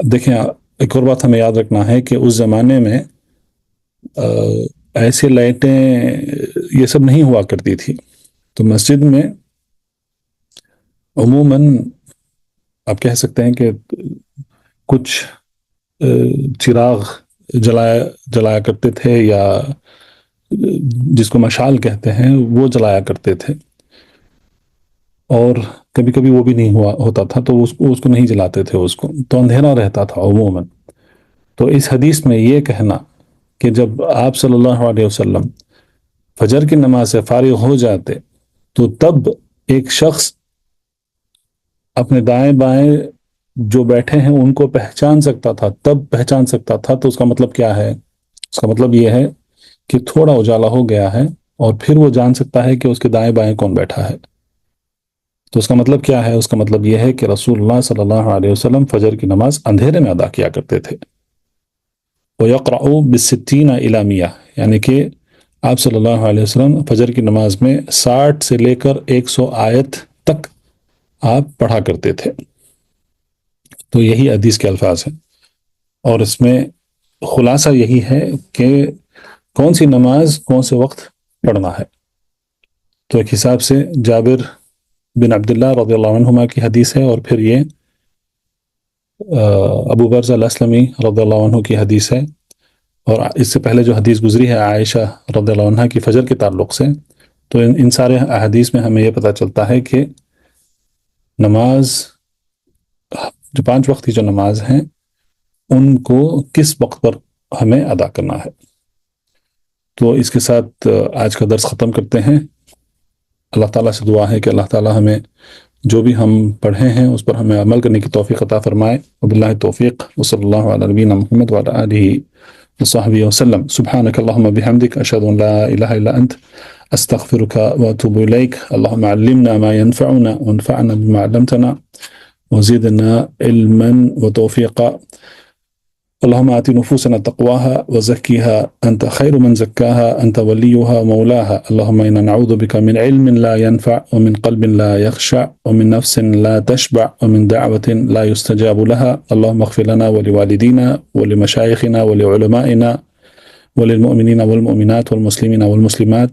دیکھیں ایک اور بات ہمیں یاد رکھنا ہے کہ اس زمانے میں ایسی لائٹیں یہ سب نہیں ہوا کرتی تھی. تو مسجد میں عموماً آپ کہہ سکتے ہیں کہ کچھ چراغ جلایا کرتے تھے، یا جس کو مشال کہتے ہیں وہ جلایا کرتے تھے، اور کبھی کبھی وہ بھی نہیں ہوتا تھا تو اس کو نہیں جلاتے تھے، اس کو تو اندھیرا رہتا تھا عموماً. تو اس حدیث میں یہ کہنا کہ جب آپ صلی اللہ علیہ وسلم فجر کی نماز سے فارغ ہو جاتے تو تب ایک شخص اپنے دائیں بائیں جو بیٹھے ہیں ان کو پہچان سکتا تھا، تب پہچان سکتا تھا. تو اس کا مطلب کیا ہے؟ اس کا مطلب یہ ہے کہ تھوڑا اجالا ہو گیا ہے اور پھر وہ جان سکتا ہے کہ اس کے دائیں بائیں کون بیٹھا ہے. تو اس کا مطلب کیا ہے؟ اس کا مطلب یہ ہے کہ رسول اللہ صلی اللہ علیہ وسلم فجر کی نماز اندھیرے میں ادا کیا کرتے تھے. وَيَقْرَعُ بِالسِّتِّينَ إِلَى مِيَّةٍ، یعنی کہ آپ صلی اللہ علیہ وسلم فجر کی نماز میں 60 سے لے کر 100 آیت تک آپ پڑھا کرتے تھے. تو یہی حدیث کے الفاظ ہیں، اور اس میں خلاصہ یہی ہے کہ کون سی نماز کون سے وقت پڑھنا ہے. تو ایک حساب سے جابر بن عبداللہ رضی اللہ عنہما کی حدیث ہے، اور پھر یہ ابو برزہ الاسلمی رضی اللہ عنہ کی حدیث ہے، اور اس سے پہلے جو حدیث گزری ہے عائشہ رضی اللہ عنہ کی فجر کے تعلق سے. تو ان سارے احادیث میں ہمیں یہ پتہ چلتا ہے کہ نماز جو 5 وقت کی جو نماز ہیں ان کو کس وقت پر ہمیں ادا کرنا ہے. تو اس کے ساتھ آج کا درس ختم کرتے ہیں. اللہ تعالیٰ سے دعا ہے کہ اللہ تعالیٰ ہمیں جو بھی ہم پڑھے ہیں اس پر ہمیں عمل کرنے کی توفیق عطا فرمائے. وباللہ توفیق، وصلی اللہ علی نبینا محمد وعلی آلہ وصحبہ وسلم. سبحانک اللہم بحمدک، اشہد ان لا الہ الا انت، استغفرک واتوب الیک. اللہم علمنا ما ينفعنا وانفعنا بما علمتنا وزدنا علما وتوفيقا. اللهم آت نفوسنا تقواها وزكها أنت خير من زكاها أنت وليها ومولاها. اللهم إنا نعوذ بك من علم لا ينفع ومن قلب لا يخشع ومن نفس لا تشبع ومن دعوة لا يستجاب لها. اللهم اغفر لنا ولوالدينا ولمشايخنا ولعلمائنا وللمؤمنين والمؤمنات والمسلمين والمسلمات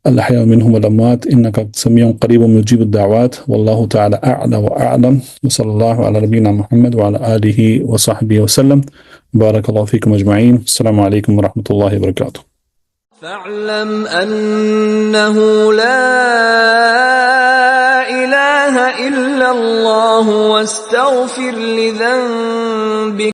الأحياء منهم والأموات، إنك سميع قريب مجيب الدعوات. والله تعالى أعلى وأعلم، وصلى الله على نبينا محمد وعلى آله وصحبه وسلم. بارك الله فيكم أجمعين. السلام عليكم ورحمة الله وبركاته. فاعلم أنه لا إله إلا الله واستغفر لذنبك.